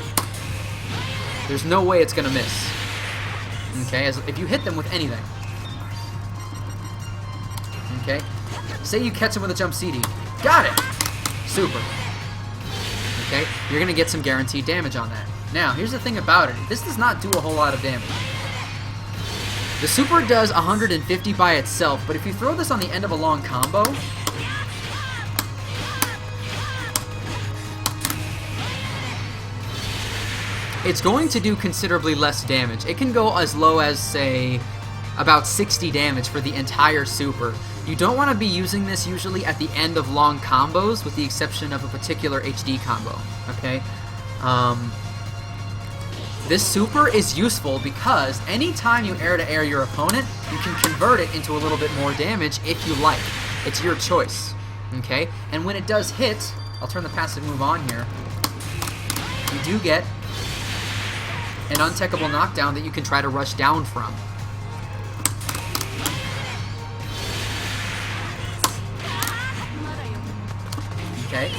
Speaker 1: There's no way it's going to miss. Okay, if you hit them with anything. Okay, say you catch him with a jump CD. Got it! Super. Okay, you're going to get some guaranteed damage on that. Now, here's the thing about it. This does not do a whole lot of damage. The super does 150 by itself, but if you throw this on the end of a long combo, it's going to do considerably less damage. It can go as low as, say, about 60 damage for the entire super. You don't want to be using this usually at the end of long combos, with the exception of a particular HD combo, okay? This super is useful because anytime you air-to-air your opponent, you can convert it into a little bit more damage if you like. It's your choice, okay? And when it does hit, I'll turn the passive move on here, you do get an untechable knockdown that you can try to rush down from. Okay,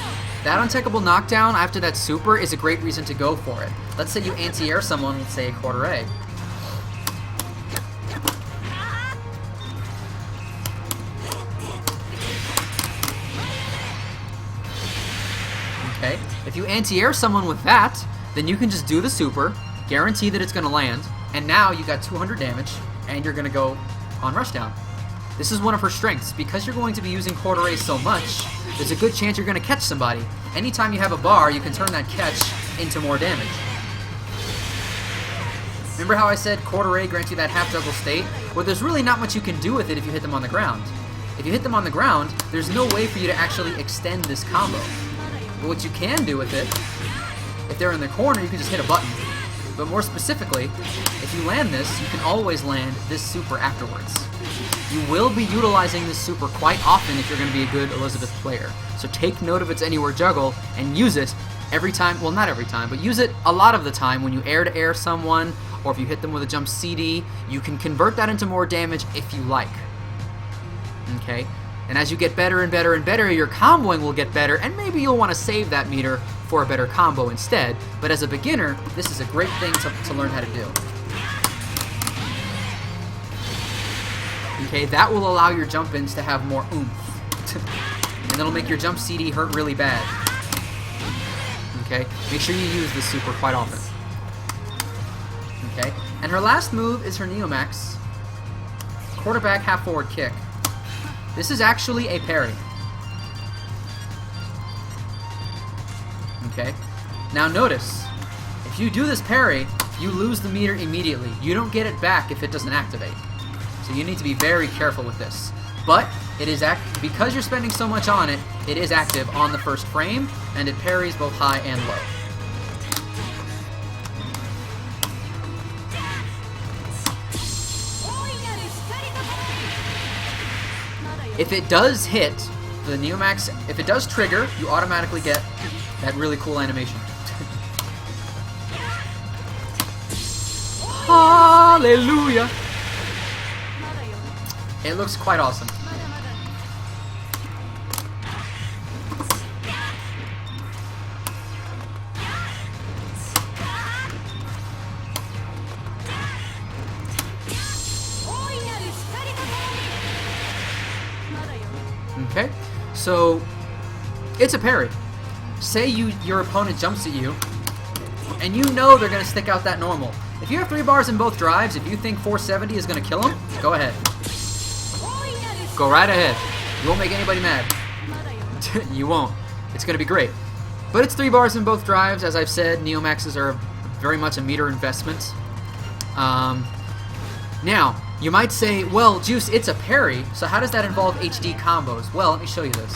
Speaker 1: that untechable knockdown after that super is a great reason to go for it. Let's say you anti-air someone with, say, a quarter A. Okay, if you anti-air someone with that, then you can just do the super, guarantee that it's going to land, and now you got 200 damage, and you're going to go on rushdown. This is one of her strengths. Because you're going to be using quarter A so much, there's a good chance you're going to catch somebody. Anytime you have a bar, you can turn that catch into more damage. Remember how I said quarter A grants you that half juggle state? Well, there's really not much you can do with it if you hit them on the ground. If you hit them on the ground, there's no way for you to actually extend this combo. But what you can do with it, if they're in the corner, you can just hit a button. But more specifically, if you land this, you can always land this super afterwards. You will be utilizing this super quite often if you're going to be a good Elisabeth player. So take note of its anywhere juggle and use it every time, well, not every time, but use it a lot of the time when you air-to-air someone, or if you hit them with a jump CD. You can convert that into more damage if you like. Okay? And as you get better and better and better, your comboing will get better, and maybe you'll want to save that meter for a better combo instead. But as a beginner, this is a great thing to learn how to do. Okay, that will allow your jump-ins to have more oomph. And it'll make your jump CD hurt really bad. Okay, make sure you use this super quite often. Okay, and her last move is her Neomax. Quarterback half-forward kick. This is actually a parry. Okay, now notice, if you do this parry, you lose the meter immediately. You don't get it back if it doesn't activate. So you need to be very careful with this. But it is because you're spending so much on it, it is active on the first frame, and it parries both high and low. If it does hit, the Neomax, if it does trigger, you automatically get that really cool animation. Hallelujah! It looks quite awesome. Okay, so it's a parry. Say your opponent jumps at you, and you know they're going to stick out that normal. If you have 3 bars in both drives, if you think 470 is going to kill him, go ahead. Go right ahead. You won't make anybody mad. You won't. It's going to be great. But it's 3 bars in both drives. As I've said, Neomaxes are very much a meter investment. Now, you might say, well, Juice, it's a parry, so how does that involve HD combos? Well, let me show you this.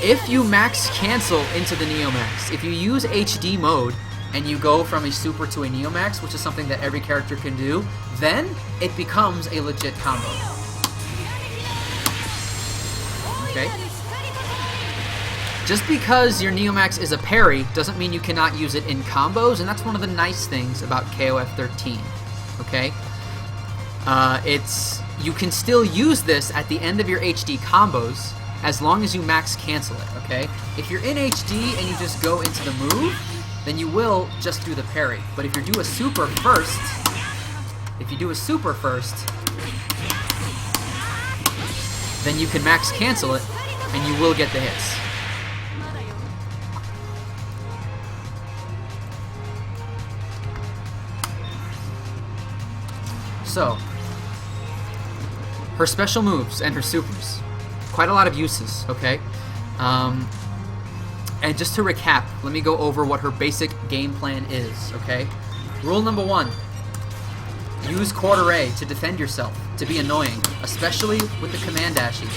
Speaker 1: If you max cancel into the Neomax, if you use HD mode, and you go from a super to a Neomax, which is something that every character can do, then it becomes a legit combo. Okay? Just because your Neomax is a parry doesn't mean you cannot use it in combos, and that's one of the nice things about KOF13. Okay? You can still use this at the end of your HD combos as long as you max cancel it, okay? If you're in HD and you just go into the move, then you will just do the parry. But if you do a super first, then you can max cancel it, and you will get the hits. So, her special moves and her supers. Quite a lot of uses, okay? And just to recap, let me go over what her basic game plan is, okay? Rule number 1. Use quarter A to defend yourself, to be annoying, especially with the command dashes.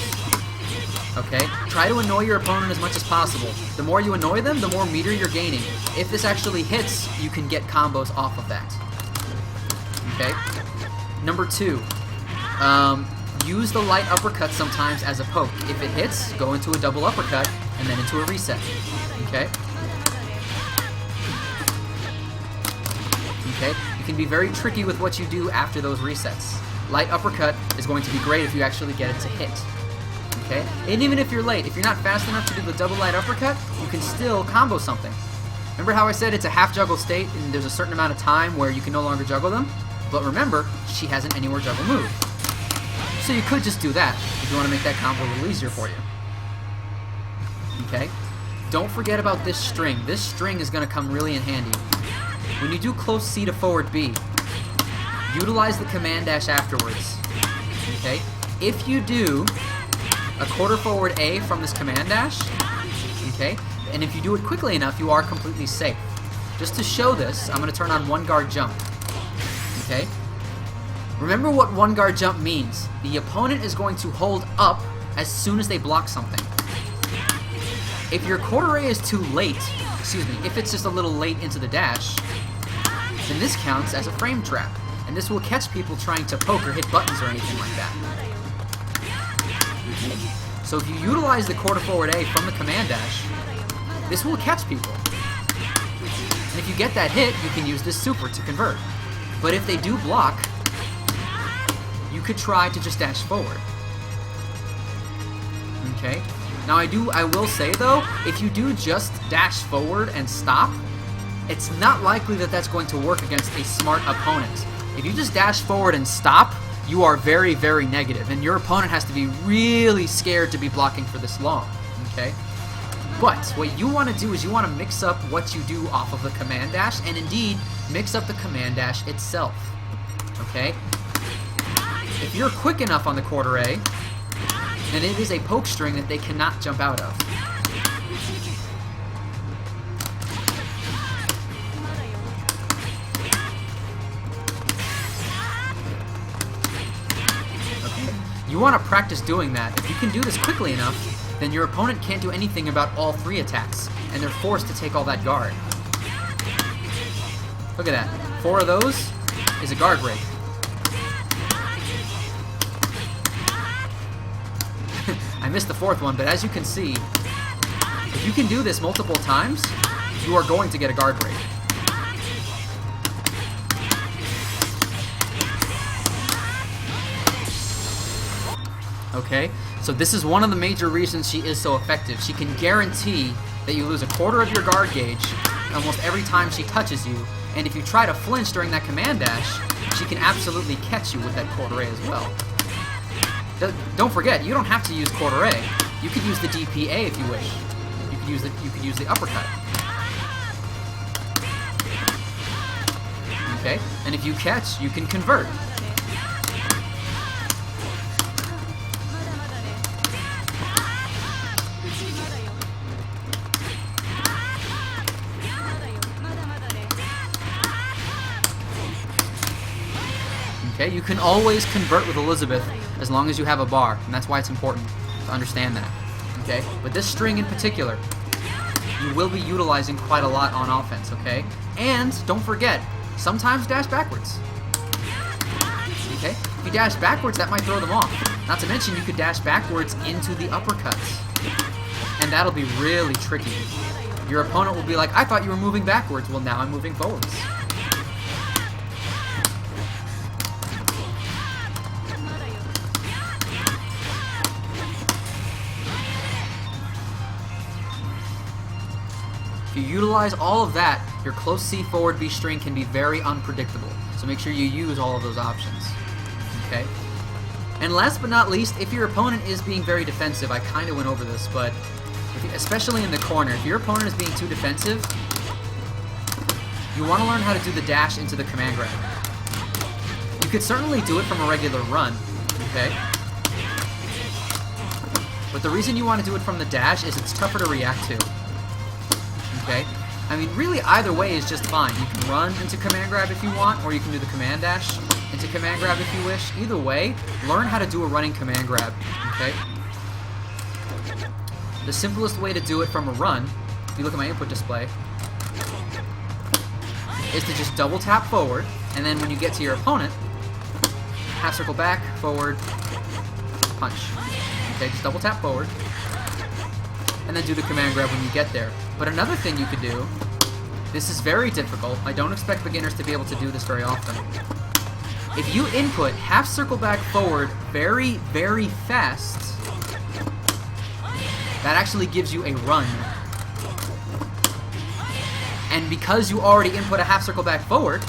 Speaker 1: Okay? Try to annoy your opponent as much as possible. The more you annoy them, the more meter you're gaining. If this actually hits, you can get combos off of that. Okay? Number 2. Use the light uppercut sometimes as a poke. If it hits, go into a double uppercut, and then into a reset. Okay? Okay? You can be very tricky with what you do after those resets. Light uppercut is going to be great if you actually get it to hit. Okay? And even if you're late, if you're not fast enough to do the double light uppercut, you can still combo something. Remember how I said it's a half juggle state and there's a certain amount of time where you can no longer juggle them? But remember, she has an anywhere juggle move. So you could just do that if you want to make that combo a little easier for you. Okay? Don't forget about this string. This string is going to come really in handy. When you do close C to forward B, utilize the command dash afterwards. Okay? If you do a quarter forward A from this command dash, okay, and if you do it quickly enough, you are completely safe. Just to show this, I'm going to turn on one guard jump. Okay? Remember what one guard jump means. The opponent is going to hold up as soon as they block something. If your quarter A is too late, if it's just a little late into the dash, then this counts as a frame trap. And this will catch people trying to poke or hit buttons or anything like that. So if you utilize the quarter forward A from the command dash, this will catch people. And if you get that hit, you can use this super to convert. But if they do block, you could try to just dash forward. Okay? Now I will say though, if you do just dash forward and stop, it's not likely that that's going to work against a smart opponent. If you just dash forward and stop, you are very, very negative, and your opponent has to be really scared to be blocking for this long. Okay? But what you want to do is you want to mix up what you do off of the command dash, and indeed, mix up the command dash itself. Okay? If you're quick enough on the quarter A, then it is a poke string that they cannot jump out of. Okay. You want to practice doing that. If you can do this quickly enough, then your opponent can't do anything about all 3 attacks, and they're forced to take all that guard. Look at that. 4 of those is a guard break. I missed the 4th one, but as you can see, if you can do this multiple times, you are going to get a guard break. Okay, so this is one of the major reasons she is so effective. She can guarantee that you lose a quarter of your guard gauge almost every time she touches you, and if you try to flinch during that command dash, she can absolutely catch you with that quarter A as well. Don't forget, you don't have to use quarter A. You could use the DPA if you wish. You could use the uppercut. Okay, and if you catch, you can convert. Okay, you can always convert with Elisabeth as long as you have a bar, and that's why it's important to understand that. Okay, but this string in particular, you will be utilizing quite a lot on offense, okay? And don't forget, sometimes dash backwards. Okay, if you dash backwards, that might throw them off. Not to mention, you could dash backwards into the uppercuts, and that'll be really tricky. Your opponent will be like, I thought you were moving backwards. Well, now I'm moving forwards. If you utilize all of that, your close C forward B string can be very unpredictable. So make sure you use all of those options. Okay? And last but not least, if your opponent is being very defensive, I kind of went over this, but especially in the corner, if your opponent is being too defensive, you want to learn how to do the dash into the command grab. You could certainly do it from a regular run, okay? But the reason you want to do it from the dash is it's tougher to react to, okay? I mean, really, either way is just fine. You can run into command grab if you want, or you can do the command dash into command grab if you wish. Either way, learn how to do a running command grab, okay? The simplest way to do it from a run, if you look at my input display, is to just double tap forward, and then when you get to your opponent, half circle back, forward, punch. Okay, just double tap forward, and then do the command grab when you get there. But another thing you could do, this is very difficult, I don't expect beginners to be able to do this very often. If you input half circle back forward very, very fast, that actually gives you a run. And because you already input a half circle back forward,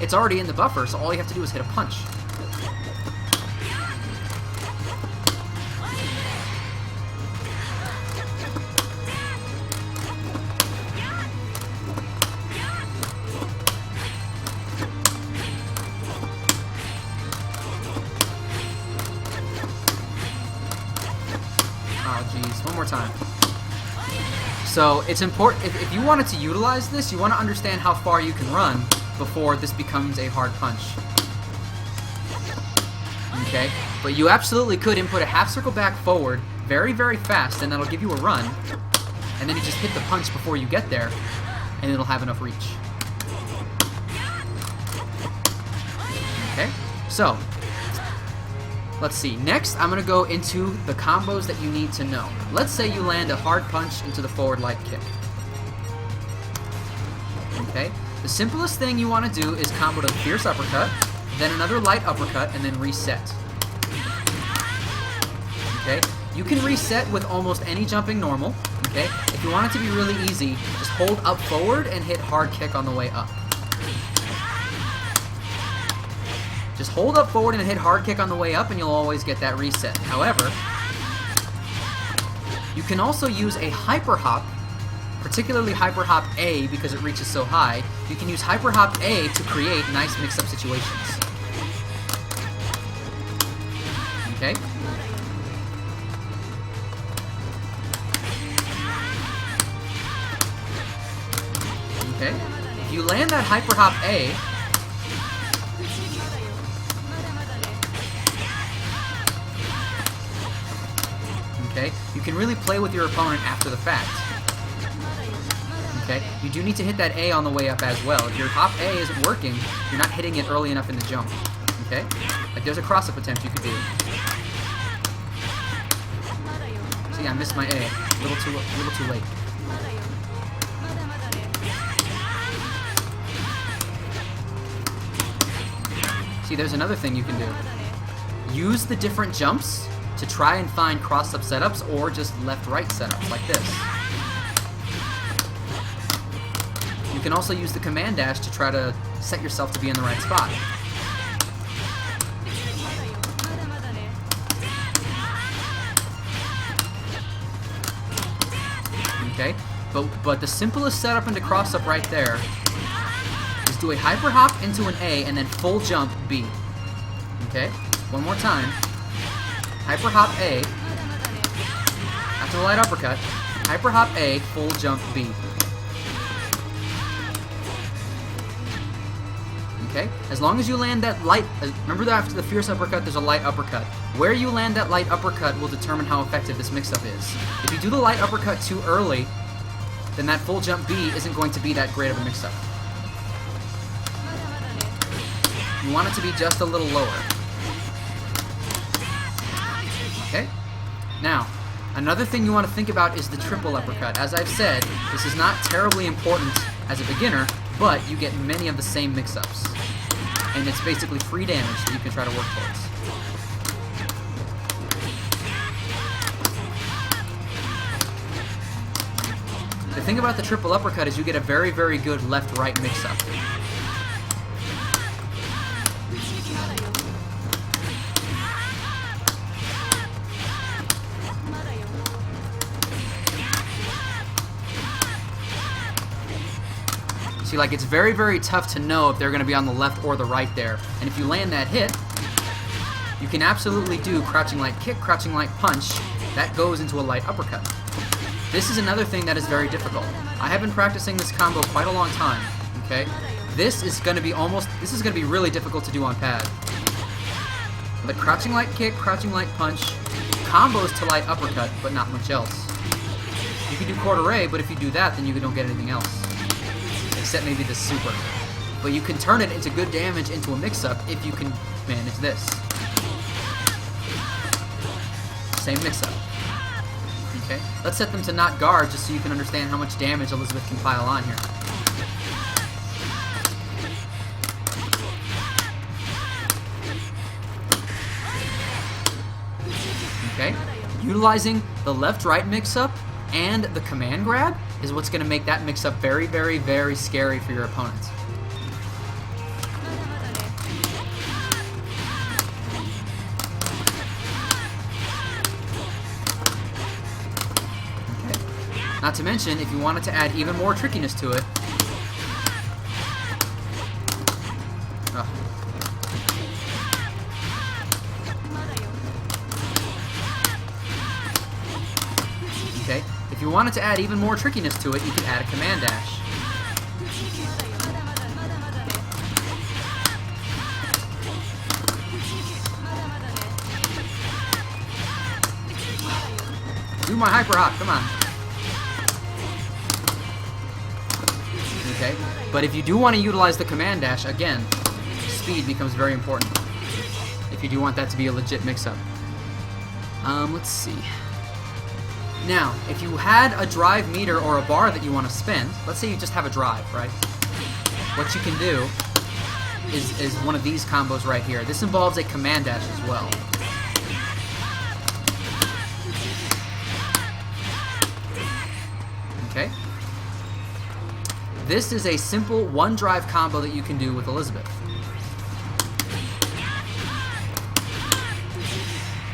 Speaker 1: it's already in the buffer, so all you have to do is hit a punch. Oh, geez. One more time. So, it's important, if you wanted to utilize this, you want to understand how far you can run before this becomes a hard punch. Okay? But you absolutely could input a half circle back forward very, very fast, and that'll give you a run. And then you just hit the punch before you get there, and it'll have enough reach. Okay? So, let's see. Next, I'm going to go into the combos that you need to know. Let's say you land a hard punch into the forward light kick. Okay? The simplest thing you want to do is combo to the fierce uppercut, then another light uppercut, and then reset. Okay? You can reset with almost any jumping normal. Okay? If you want it to be really easy, just hold up forward and hit hard kick on the way up. Just hold up forward and hit hard kick on the way up and you'll always get that reset. However, you can also use a hyper hop, particularly hyper hop A because it reaches so high. You can use hyper hop A to create nice mix-up situations. Okay? Okay? If you land that hyper hop A, okay? You can really play with your opponent after the fact. Okay? You do need to hit that A on the way up as well. If your hop A isn't working, you're not hitting it early enough in the jump. Okay? Like there's a cross-up attempt you could do. See, I missed my A. A little too late. See, there's another thing you can do. Use the different jumps to try and find cross-up setups or just left-right setups like this. You can also use the command dash to try to set yourself to be in the right spot. Okay, but the simplest setup into cross-up right there is do a hyper hop into an A and then full jump B. Okay, one more time. Hyper hop A, after the light uppercut, hyper hop A, full jump B. Okay? As long as you land that light, remember that after the fierce uppercut there's a light uppercut. Where you land that light uppercut will determine how effective this mix-up is. If you do the light uppercut too early, then that full jump B isn't going to be that great of a mix-up. You want it to be just a little lower. Okay? Now, another thing you want to think about is the triple uppercut. As I've said, this is not terribly important as a beginner, but you get many of the same mix-ups. And it's basically free damage that you can try to work towards. The thing about the triple uppercut is you get a very, very good left-right mix-up. See, like, it's very, very tough to know if they're going to be on the left or the right there. And if you land that hit, you can absolutely do crouching light kick, crouching light punch. That goes into a light uppercut. This is another thing that is very difficult. I have been practicing this combo quite a long time, okay? This is going to be really difficult to do on pad. But crouching light kick, crouching light punch, combos to light uppercut, but not much else. You can do quarter-ray, but if you do that, then you don't get anything else. Except maybe the super. But you can turn it into good damage into a mix-up if you can manage this. Same mix-up. Okay, let's set them to not guard just so you can understand how much damage Elisabeth can pile on here. Okay, utilizing the left-right mix-up and the command grab is what's going to make that mix-up very, very, very scary for your opponents. Not to mention, if you wanted to add even more trickiness to it, okay, if you wanted to add even more trickiness to it, you could add a command dash. Do my hyper hop, come on. Okay, but if you do want to utilize the command dash, again, speed becomes very important. If you do want that to be a legit mix-up. Let's see. Now, if you had a drive meter or a bar that you want to spend, let's say you just have a drive, right? What you can do is one of these combos right here. This involves a command dash as well. Okay? This is a simple one-drive combo that you can do with Elisabeth.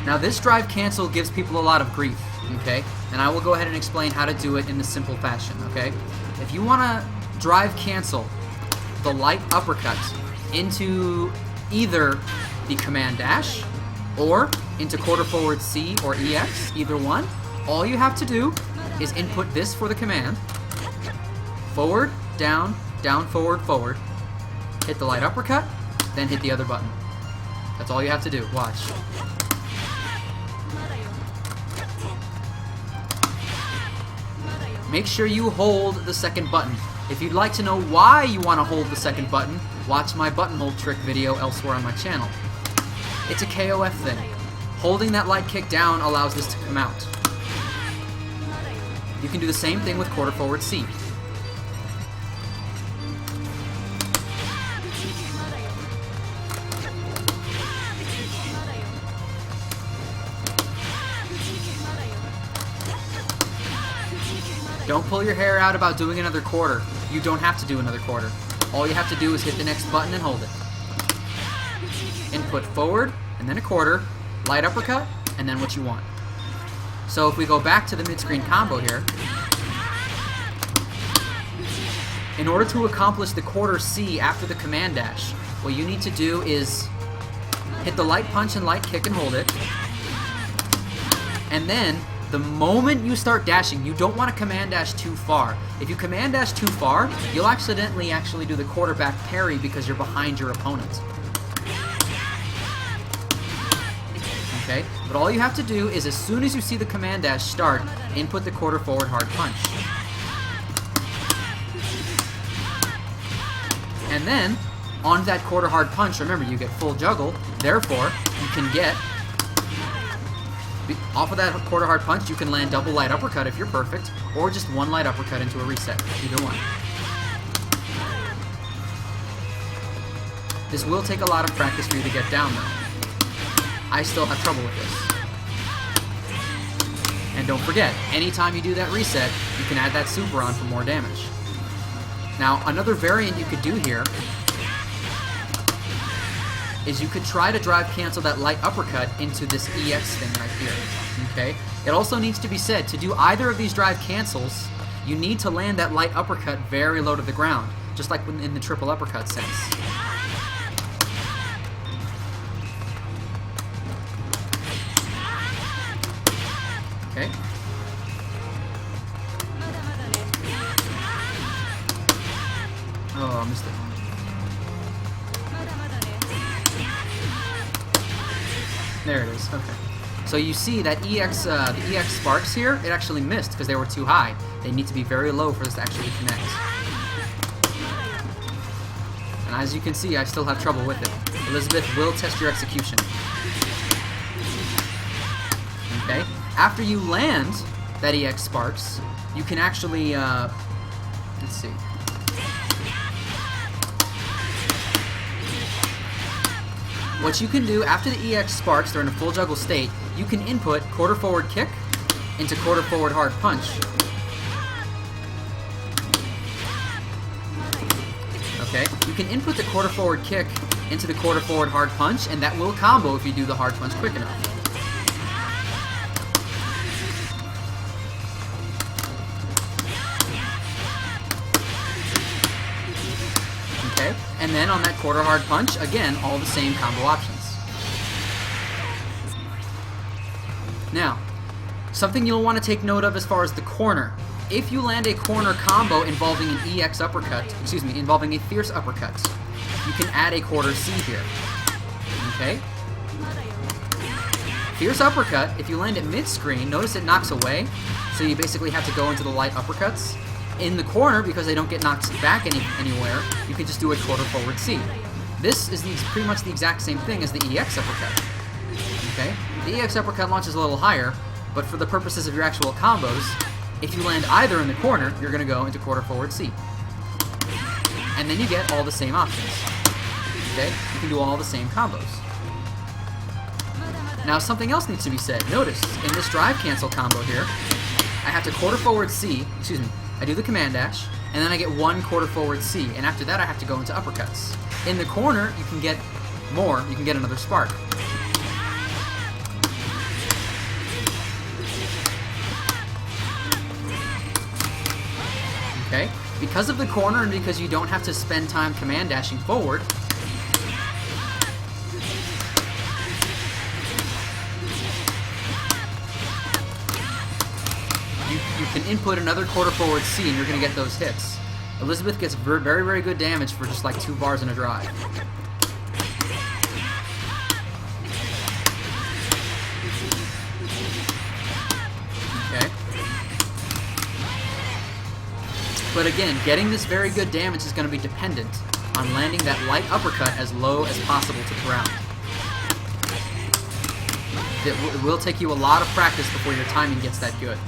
Speaker 1: Now this drive cancel gives people a lot of grief, okay? And I will go ahead and explain how to do it in a simple fashion, okay? If you want to drive cancel the light uppercut into either the command dash or into quarter forward C or EX, either one, all you have to do is input this for the command, forward, down, down, forward, forward. Hit the light uppercut, then hit the other button. That's all you have to do. Watch. Make sure you hold the second button. If you'd like to know why you want to hold the second button, watch my button hold trick video elsewhere on my channel. It's a KOF thing. Holding that light kick down allows this to come out. You can do the same thing with quarter forward C. Don't pull your hair out about doing another quarter. You don't have to do another quarter. All you have to do is hit the next button and hold it. Input forward, and then a quarter, light uppercut, and then what you want. So if we go back to the mid-screen combo here, in order to accomplish the quarter C after the command dash, what you need to do is hit the light punch and light kick and hold it, and then the moment you start dashing, you don't want to command dash too far. If you command dash too far, you'll accidentally actually do the quarterback parry because you're behind your opponent. Okay? But all you have to do is as soon as you see the command dash start, input the quarter forward hard punch. And then, on that quarter hard punch, remember you get full juggle, therefore you can get off of that quarter hard punch, you can land double light uppercut if you're perfect, or just one light uppercut into a reset. Either one. This will take a lot of practice for you to get down, though. I still have trouble with this. And don't forget, anytime you do that reset, you can add that super on for more damage. Now, another variant you could do here is you could try to drive cancel that light uppercut into this EX thing right here, okay? It also needs to be said, to do either of these drive cancels, you need to land that light uppercut very low to the ground, just like in the triple uppercut sense. Okay. Oh, I missed it. There it is, okay. So you see that the EX sparks here, it actually missed because they were too high. They need to be very low for this to actually connect. And as you can see, I still have trouble with it. Elisabeth will test your execution. Okay? After you land that EX sparks, you can actually, let's see. What you can do after the EX sparks, they're in a full juggle state, you can input quarter forward kick into quarter forward hard punch. Okay, you can input the quarter forward kick into the quarter forward hard punch, and that will combo if you do the hard punch quick enough. Okay, and then on that quarter hard punch, again, all the same combo options. Now, something you'll want to take note of as far as the corner. If you land a corner combo involving an EX uppercut, involving a fierce uppercut, you can add a quarter C here. Okay? Fierce uppercut, if you land it mid-screen, notice it knocks away, so you basically have to go into the light uppercuts. In the corner, because they don't get knocked back anywhere, you can just do a quarter forward C. This is pretty much the exact same thing as the EX uppercut. Okay? The EX uppercut launches a little higher, but for the purposes of your actual combos, if you land either in the corner, you're going to go into quarter forward C. And then you get all the same options. Okay? You can do all the same combos. Now something else needs to be said. Notice, in this drive cancel combo here, I have to quarter forward C, I do the command dash, and then I get one quarter forward C, and after that I have to go into uppercuts. In the corner, you can get more, you can get another spark. Okay? Because of the corner and because you don't have to spend time command dashing forward, you can input another quarter forward C and you're going to get those hits. Elisabeth gets very, very good damage for just like 2 bars in a drive. Okay. But again, getting this very good damage is going to be dependent on landing that light uppercut as low as possible to the ground. It will take you a lot of practice before your timing gets that good.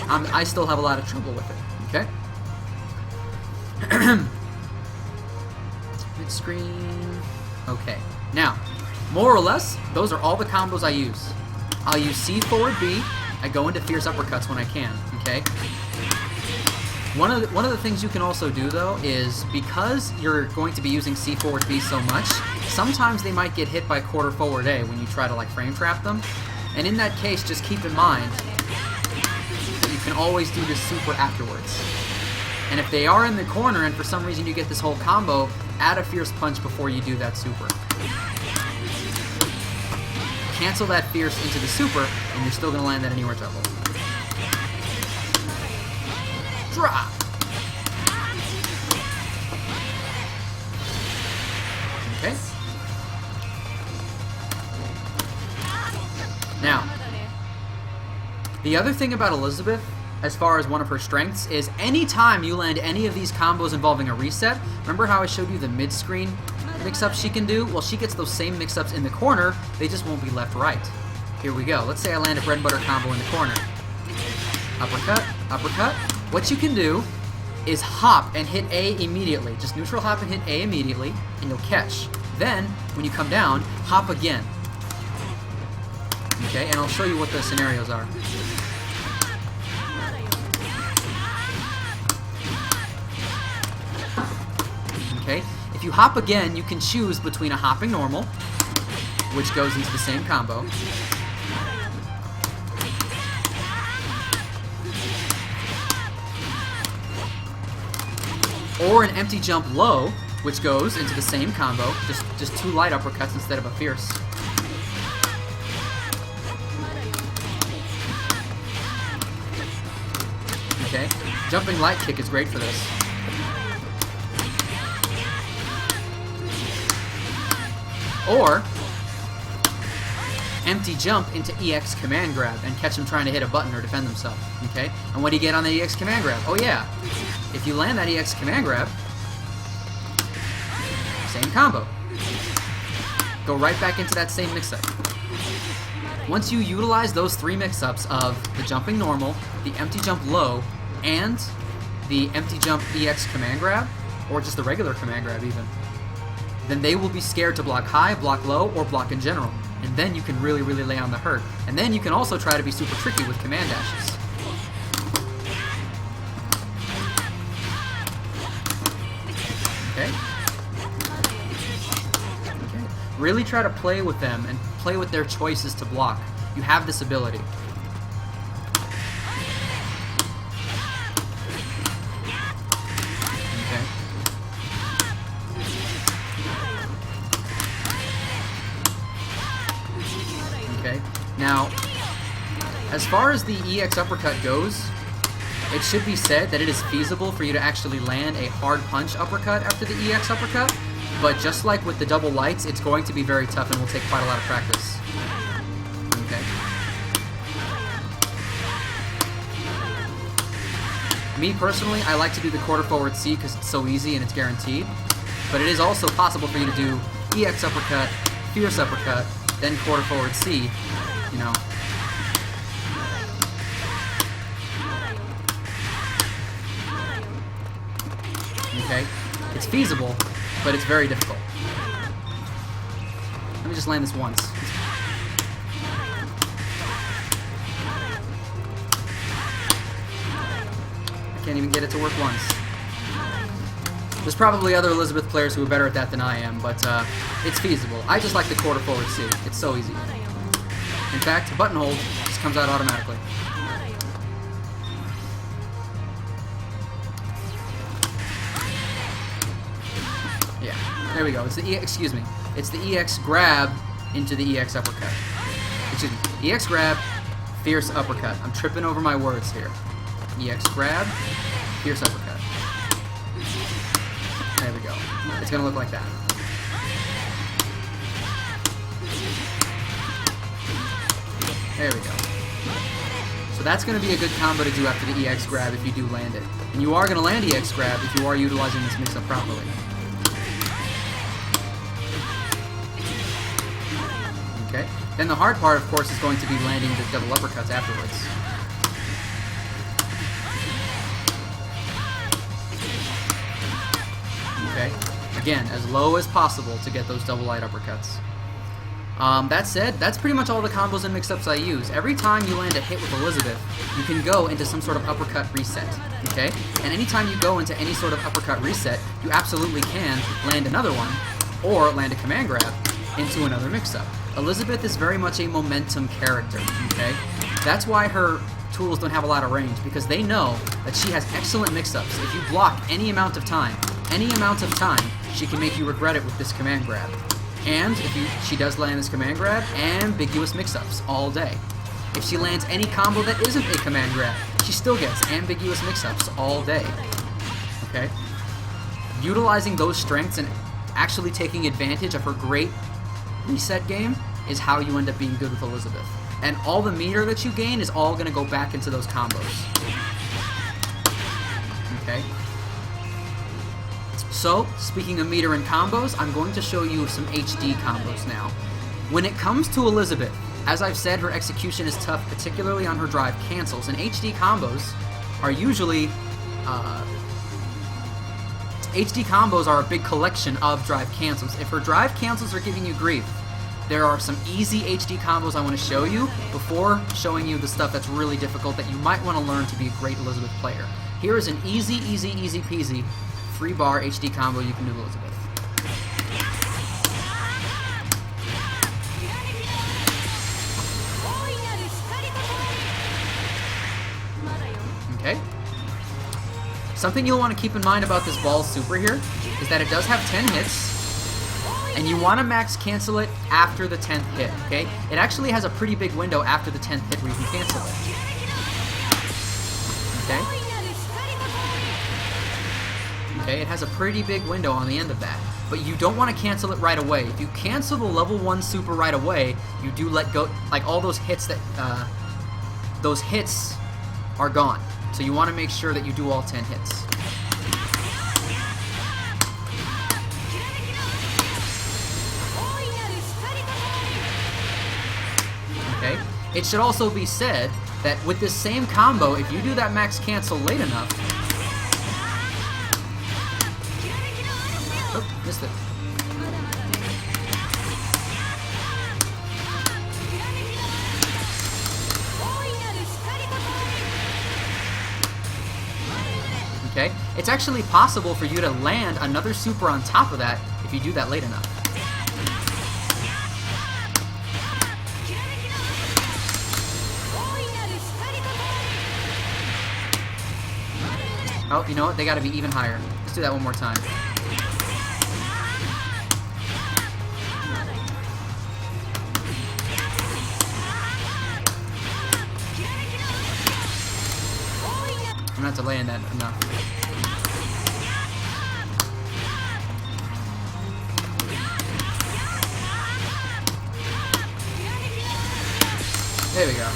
Speaker 1: I still have a lot of trouble with it, okay? Mid-screen. Okay. Now, more or less, those are all the combos I use. I'll use C forward B. I go into fierce uppercuts when I can, okay? One of the things you can also do, though, is because you're going to be using C forward B so much, sometimes they might get hit by quarter forward A when you try to, like, frame trap them. And in that case, just keep in mind that you can always do this super afterwards. And if they are in the corner and for some reason you get this whole combo, add a fierce punch before you do that super. Cancel that fierce into the super, and you're still going to land that anywhere double. Drop! Okay. Now, the other thing about Elisabeth, as far as one of her strengths, is anytime you land any of these combos involving a reset, remember how I showed you the mid-screen mix-ups she can do? Well, she gets those same mix-ups in the corner, they just won't be left-right. Here we go. Let's say I land a bread and butter combo in the corner. Uppercut, uppercut. What you can do is hop and hit A immediately. Just neutral hop and hit A immediately, and you'll catch. Then, when you come down, hop again. Okay, and I'll show you what the scenarios are. Okay? If you hop again, you can choose between a hopping normal, which goes into the same combo, or an empty jump low, which goes into the same combo, just 2 light uppercuts instead of a fierce. Okay, jumping light kick is great for this. Or empty jump into EX command grab and catch him trying to hit a button or defend himself. Okay, and what do you get on the EX command grab? Oh yeah, if you land that EX command grab, same combo. Go right back into that same mix-up. Once you utilize those 3 mix-ups of the jumping normal, the empty jump low, and the empty jump EX command grab, or just the regular command grab even, then they will be scared to block high, block low, or block in general. And then you can really, really lay on the hurt. And then you can also try to be super tricky with command dashes. Okay? Really try to play with them and play with their choices to block. You have this ability. Okay. Okay. Now, as far as the EX uppercut goes, it should be said that it is feasible for you to actually land a hard punch uppercut after the EX uppercut. But just like with the double lights, it's going to be very tough and will take quite a lot of practice. Okay. Me personally, I like to do the quarter forward C because it's so easy and it's guaranteed. But it is also possible for you to do EX uppercut, fierce uppercut, then quarter forward C, you know. Okay. It's feasible, but it's very difficult. Let me just land this once. I can't even get it to work once. There's probably other Elisabeth players who are better at that than I am, but it's feasible. I just like the quarter forward C. It's so easy. In fact, button hold just comes out automatically. There we go. It's the excuse me. It's the EX grab into the EX uppercut. Excuse me. EX grab, fierce uppercut. I'm tripping over my words here. EX grab, fierce uppercut. There we go. It's gonna look like that. There we go. So that's gonna be a good combo to do after the EX grab if you do land it. And you are gonna land EX grab if you are utilizing this mix-up properly. Okay. Then the hard part, of course, is going to be landing the double uppercuts afterwards. Okay. Again, as low as possible to get those double light uppercuts. That said, that's pretty much all the combos and mix-ups I use. Every time you land a hit with Elisabeth, you can go into some sort of uppercut reset. Okay? And anytime you go into any sort of uppercut reset, you absolutely can land another one, or land a command grab into another mix-up. Elisabeth is very much a momentum character, okay? That's why her tools don't have a lot of range, because they know that she has excellent mix-ups. If you block any amount of time, she can make you regret it with this command grab. And if she does land this command grab, ambiguous mix-ups all day. If she lands any combo that isn't a command grab, she still gets ambiguous mix-ups all day, okay? Utilizing those strengths and actually taking advantage of her great reset game is how you end up being good with Elisabeth. And all the meter that you gain is all going to go back into those combos. Okay? So, speaking of meter and combos, I'm going to show you some HD combos now. When it comes to Elisabeth, as I've said, her execution is tough, particularly on her drive cancels, and HD combos are usually HD combos are a big collection of drive cancels. If her drive cancels are giving you grief, there are some easy HD combos I want to show you before showing you the stuff that's really difficult that you might want to learn to be a great Elisabeth player. Here is an easy peasy 3-bar HD combo you can do Elizabeth. Okay. Something you'll want to keep in mind about this ball super here is that it does have 10 hits, and you want to max cancel it after the 10th hit, okay? It actually has a pretty big window after the 10th hit where you can cancel it. Okay? Okay, it has a pretty big window on the end of that. But you don't want to cancel it right away. If you cancel the level 1 super right away, you do let go, like all those hits that, those hits are gone. So you want to make sure that you do all 10 hits. Okay? It should also be said that with this same combo, if you do that max cancel late enough... Oh, missed it. Okay? It's actually possible for you to land another super on top of that if you do that late enough. Oh, you know what? They gotta be even higher. Let's do that one more time. I'm not delaying that enough. There we go.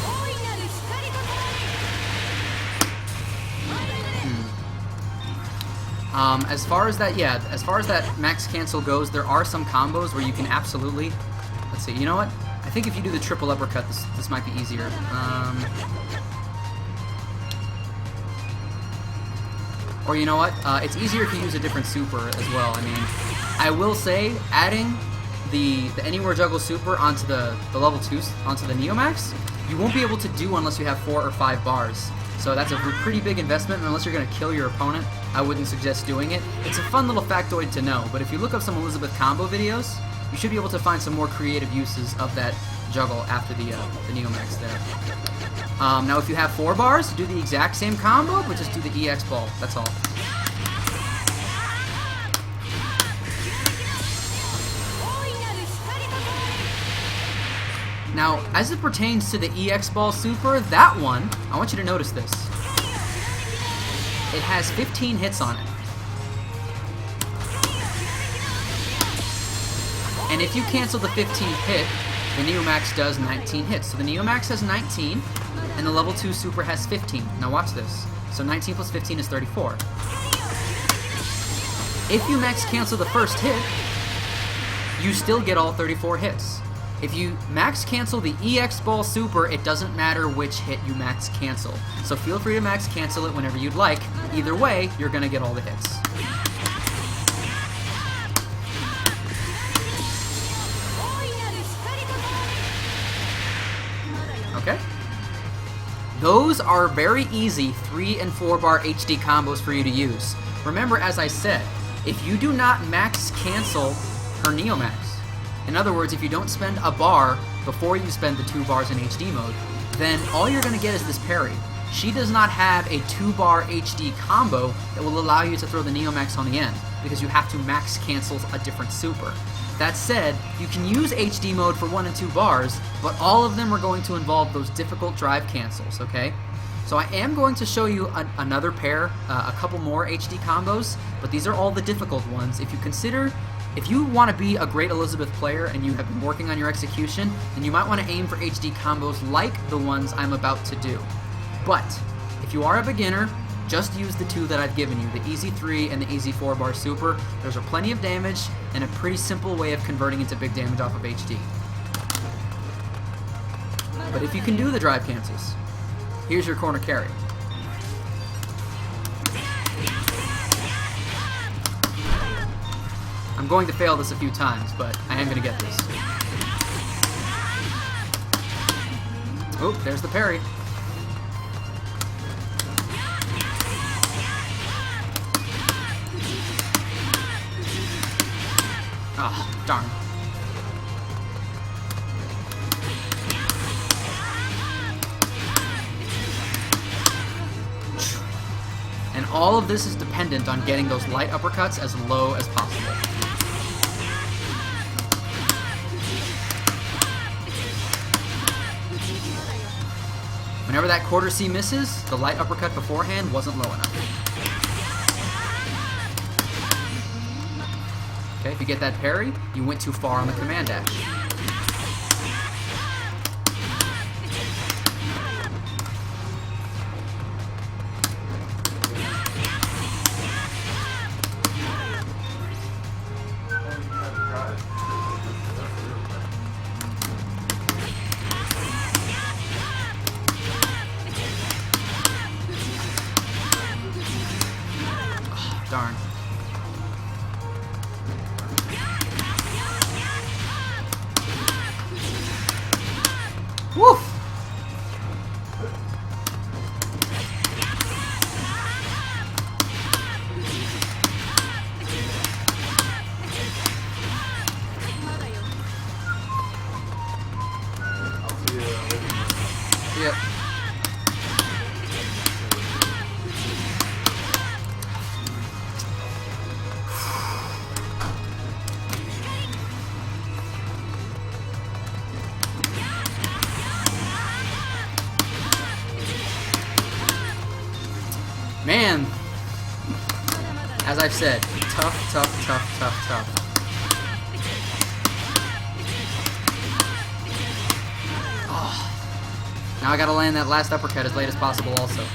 Speaker 1: As far as that, yeah, as far as that max cancel goes, there are some combos where you can absolutely, let's see, you know what? I think if you do the triple uppercut, this might be easier. Or you know what? It's easier if you use a different super as well. I mean, I will say, adding the Anywhere Juggle super onto the level 2, onto the Neomax, you won't be able to do unless you have 4 or 5 bars. So that's a pretty big investment, and unless you're going to kill your opponent, I wouldn't suggest doing it. It's a fun little factoid to know, but if you look up some Elisabeth combo videos, you should be able to find some more creative uses of that juggle after the Neomax there. Now if you have 4 bars, do the exact same combo, but just do the EX ball, that's all. Now, as it pertains to the EX ball super, that one, I want you to notice this. It has 15 hits on it. And if you cancel the 15th hit, the Neomax does 19 hits. So the Neomax has 19, and the level 2 super has 15. Now watch this. So 19 plus 15 is 34. If you max cancel the first hit, you still get all 34 hits. If you max cancel the EX Ball Super, it doesn't matter which hit you max cancel. So feel free to max cancel it whenever you'd like. Either way, you're going to get all the hits. Okay? Those are very easy 3 and 4 bar HD combos for you to use. Remember, as I said, if you do not max cancel her Neomax, in other words, if you don't spend a bar before you spend the 2 bars in HD mode, then all you're going to get is this parry. She does not have a 2-bar HD combo that will allow you to throw the Neomax on the end, because you have to max cancel a different super. That said, you can use HD mode for 1 and 2 bars, but all of them are going to involve those difficult drive cancels, okay? So I am going to show you another pair, a couple more HD combos, but these are all the difficult ones. If you want to be a great Elisabeth player and you have been working on your execution, then you might want to aim for HD combos like the ones I'm about to do. But if you are a beginner, just use the 2 that I've given you, the Easy 3 and the Easy 4-bar super. Those are plenty of damage and a pretty simple way of converting into big damage off of HD. But if you can do the drive cancels, here's your corner carry. I'm going to fail this a few times, but I am going to get this. Oh, there's the parry. Oh, darn. And all of this is dependent on getting those light uppercuts as low as possible. Whenever that quarter C misses, the light uppercut beforehand wasn't low enough. Okay, if you get that parry, you went too far on the command dash. Darn. Woof! Yep. Man, as I've said, tough, tough, tough, tough, tough. Oh. Now I gotta land that last uppercut as late as possible also.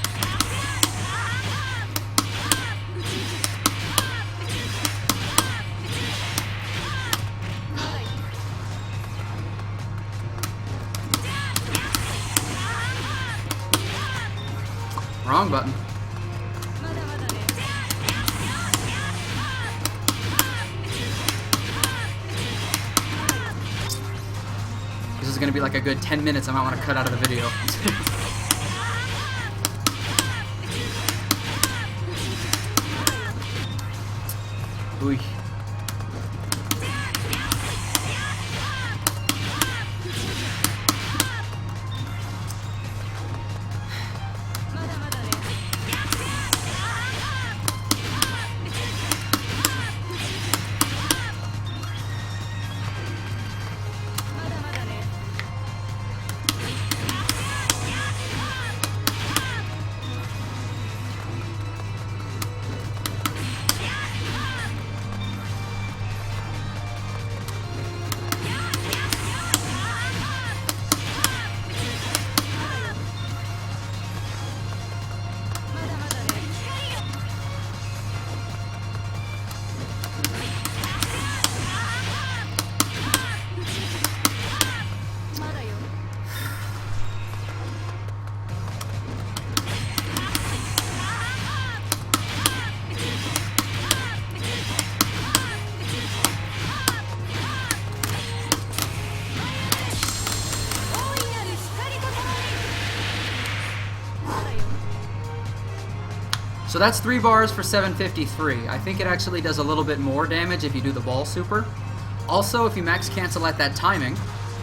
Speaker 1: Wrong button. This is going to be like a good 10 minutes I might want to cut out of the video. Ooh. So that's 3 bars for 753. I think it actually does a little bit more damage if you do the ball super. Also, if you max cancel at that timing,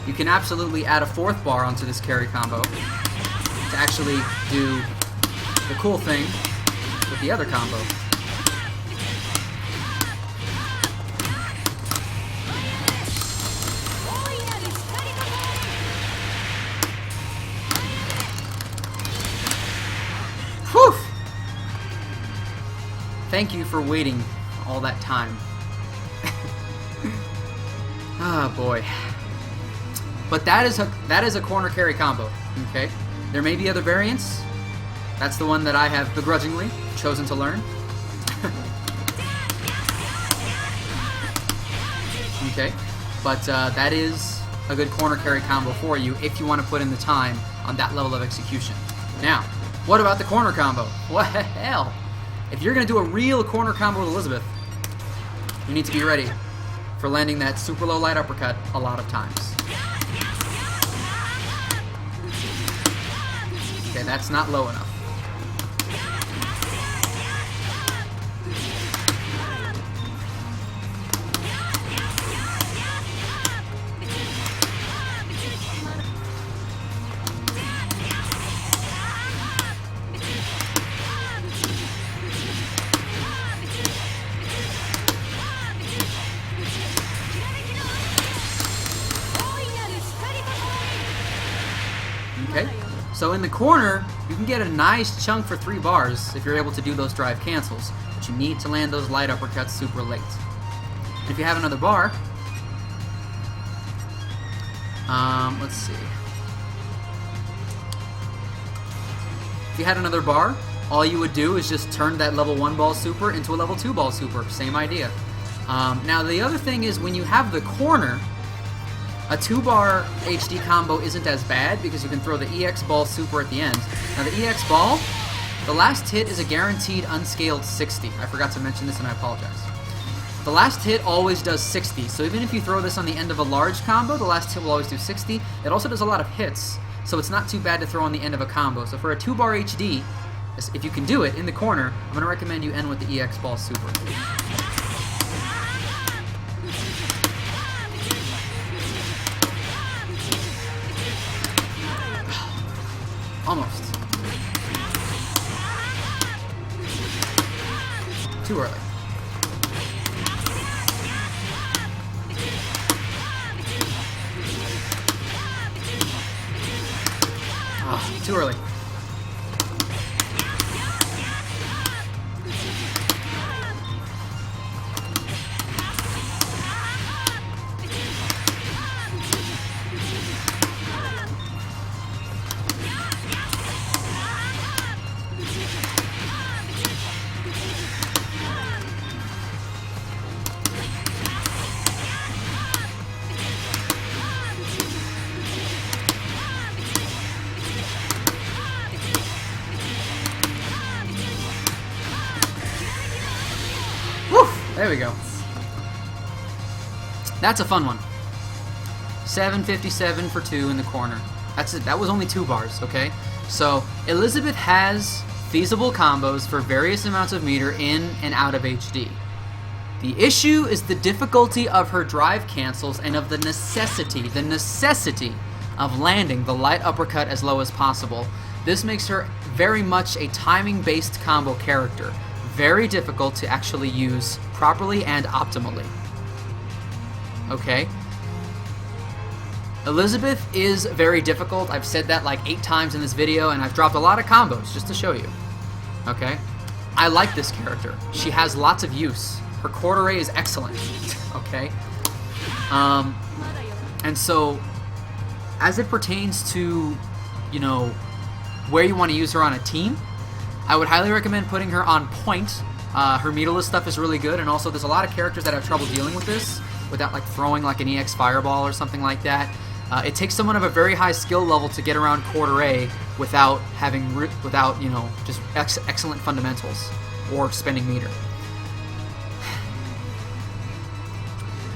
Speaker 1: you can absolutely add a 4th bar onto this carry combo to actually do the cool thing with the other combo. Whew! Thank you for waiting all that time. Ah, boy. But that is a corner carry combo, okay? There may be other variants. That's the one that I have begrudgingly chosen to learn. Okay, but that is a good corner carry combo for you if you want to put in the time on that level of execution. Now, what about the corner combo? What the hell? If you're going to do a real corner combo with Elisabeth, you need to be ready for landing that super low light uppercut a lot of times. Okay, that's not low enough. So in the corner, you can get a nice chunk for 3 bars if you're able to do those drive cancels. But you need to land those light uppercuts super late. And if you have another bar, let's see. If you had another bar, all you would do is just turn that level 1 ball super into a level 2 ball super. Same idea. Now the other thing is when you have the corner, a 2-bar HD combo isn't as bad because you can throw the EX ball super at the end. Now the EX ball, the last hit is a guaranteed unscaled 60. I forgot to mention this and I apologize. The last hit always does 60, so even if you throw this on the end of a large combo, the last hit will always do 60. It also does a lot of hits, so it's not too bad to throw on the end of a combo. So for a 2-bar HD, if you can do it in the corner, I'm going to recommend you end with the EX ball super. Almost. Too early. Oh, too early. There we go. That's a fun one. 757 for 2 in the corner. That's it. That was only 2 bars, okay? So, Elisabeth has feasible combos for various amounts of meter in and out of HD. The issue is the difficulty of her drive cancels and of the necessity of landing the light uppercut as low as possible. This makes her very much a timing-based combo character. Very difficult to actually use properly and optimally. Okay? Elisabeth is very difficult. I've said that like 8 times in this video, and I've dropped a lot of combos just to show you. Okay? I like this character. She has lots of use. Her quarter ray is excellent. Okay? And so, as it pertains to, you know, where you want to use her on a team, I would highly recommend putting her on point. Her meterless stuff is really good, and also there's a lot of characters that have trouble dealing with this without like throwing like an EX fireball or something like that. It takes someone of a very high skill level to get around quarter A without you know, just excellent fundamentals or spending meter.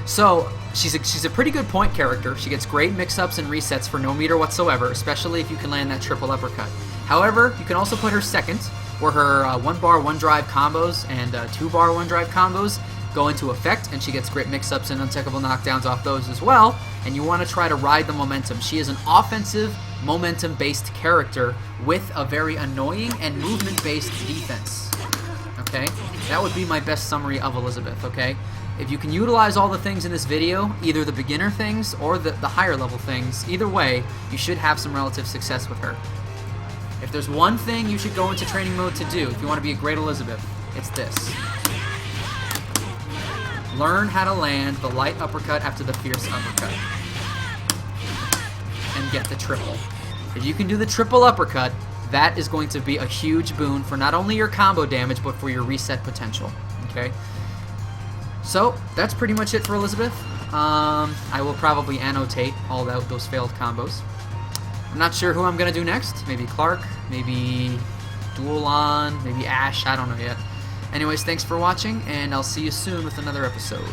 Speaker 1: So she's a pretty good point character. She gets great mix-ups and resets for no meter whatsoever, especially if you can land that triple uppercut. However, you can also put her second, where her 1-bar 1-drive combos and 2-bar 1-drive combos go into effect, and she gets great mix-ups and untakeable knockdowns off those as well, and you want to try to ride the momentum. She is an offensive, momentum-based character with a very annoying and movement-based defense. Okay? That would be my best summary of Elisabeth, okay? If you can utilize all the things in this video, either the beginner things or the higher level things, either way, you should have some relative success with her. If there's one thing you should go into training mode to do if you want to be a great Elisabeth, it's this. Learn how to land the light uppercut after the fierce uppercut. And get the triple. If you can do the triple uppercut, that is going to be a huge boon for not only your combo damage, but for your reset potential. Okay? So, that's pretty much it for Elisabeth. I will probably annotate all those failed combos. I'm not sure who I'm going to do next. Maybe Clark, maybe Duelon, maybe Ash, I don't know yet. Anyways, thanks for watching, and I'll see you soon with another episode.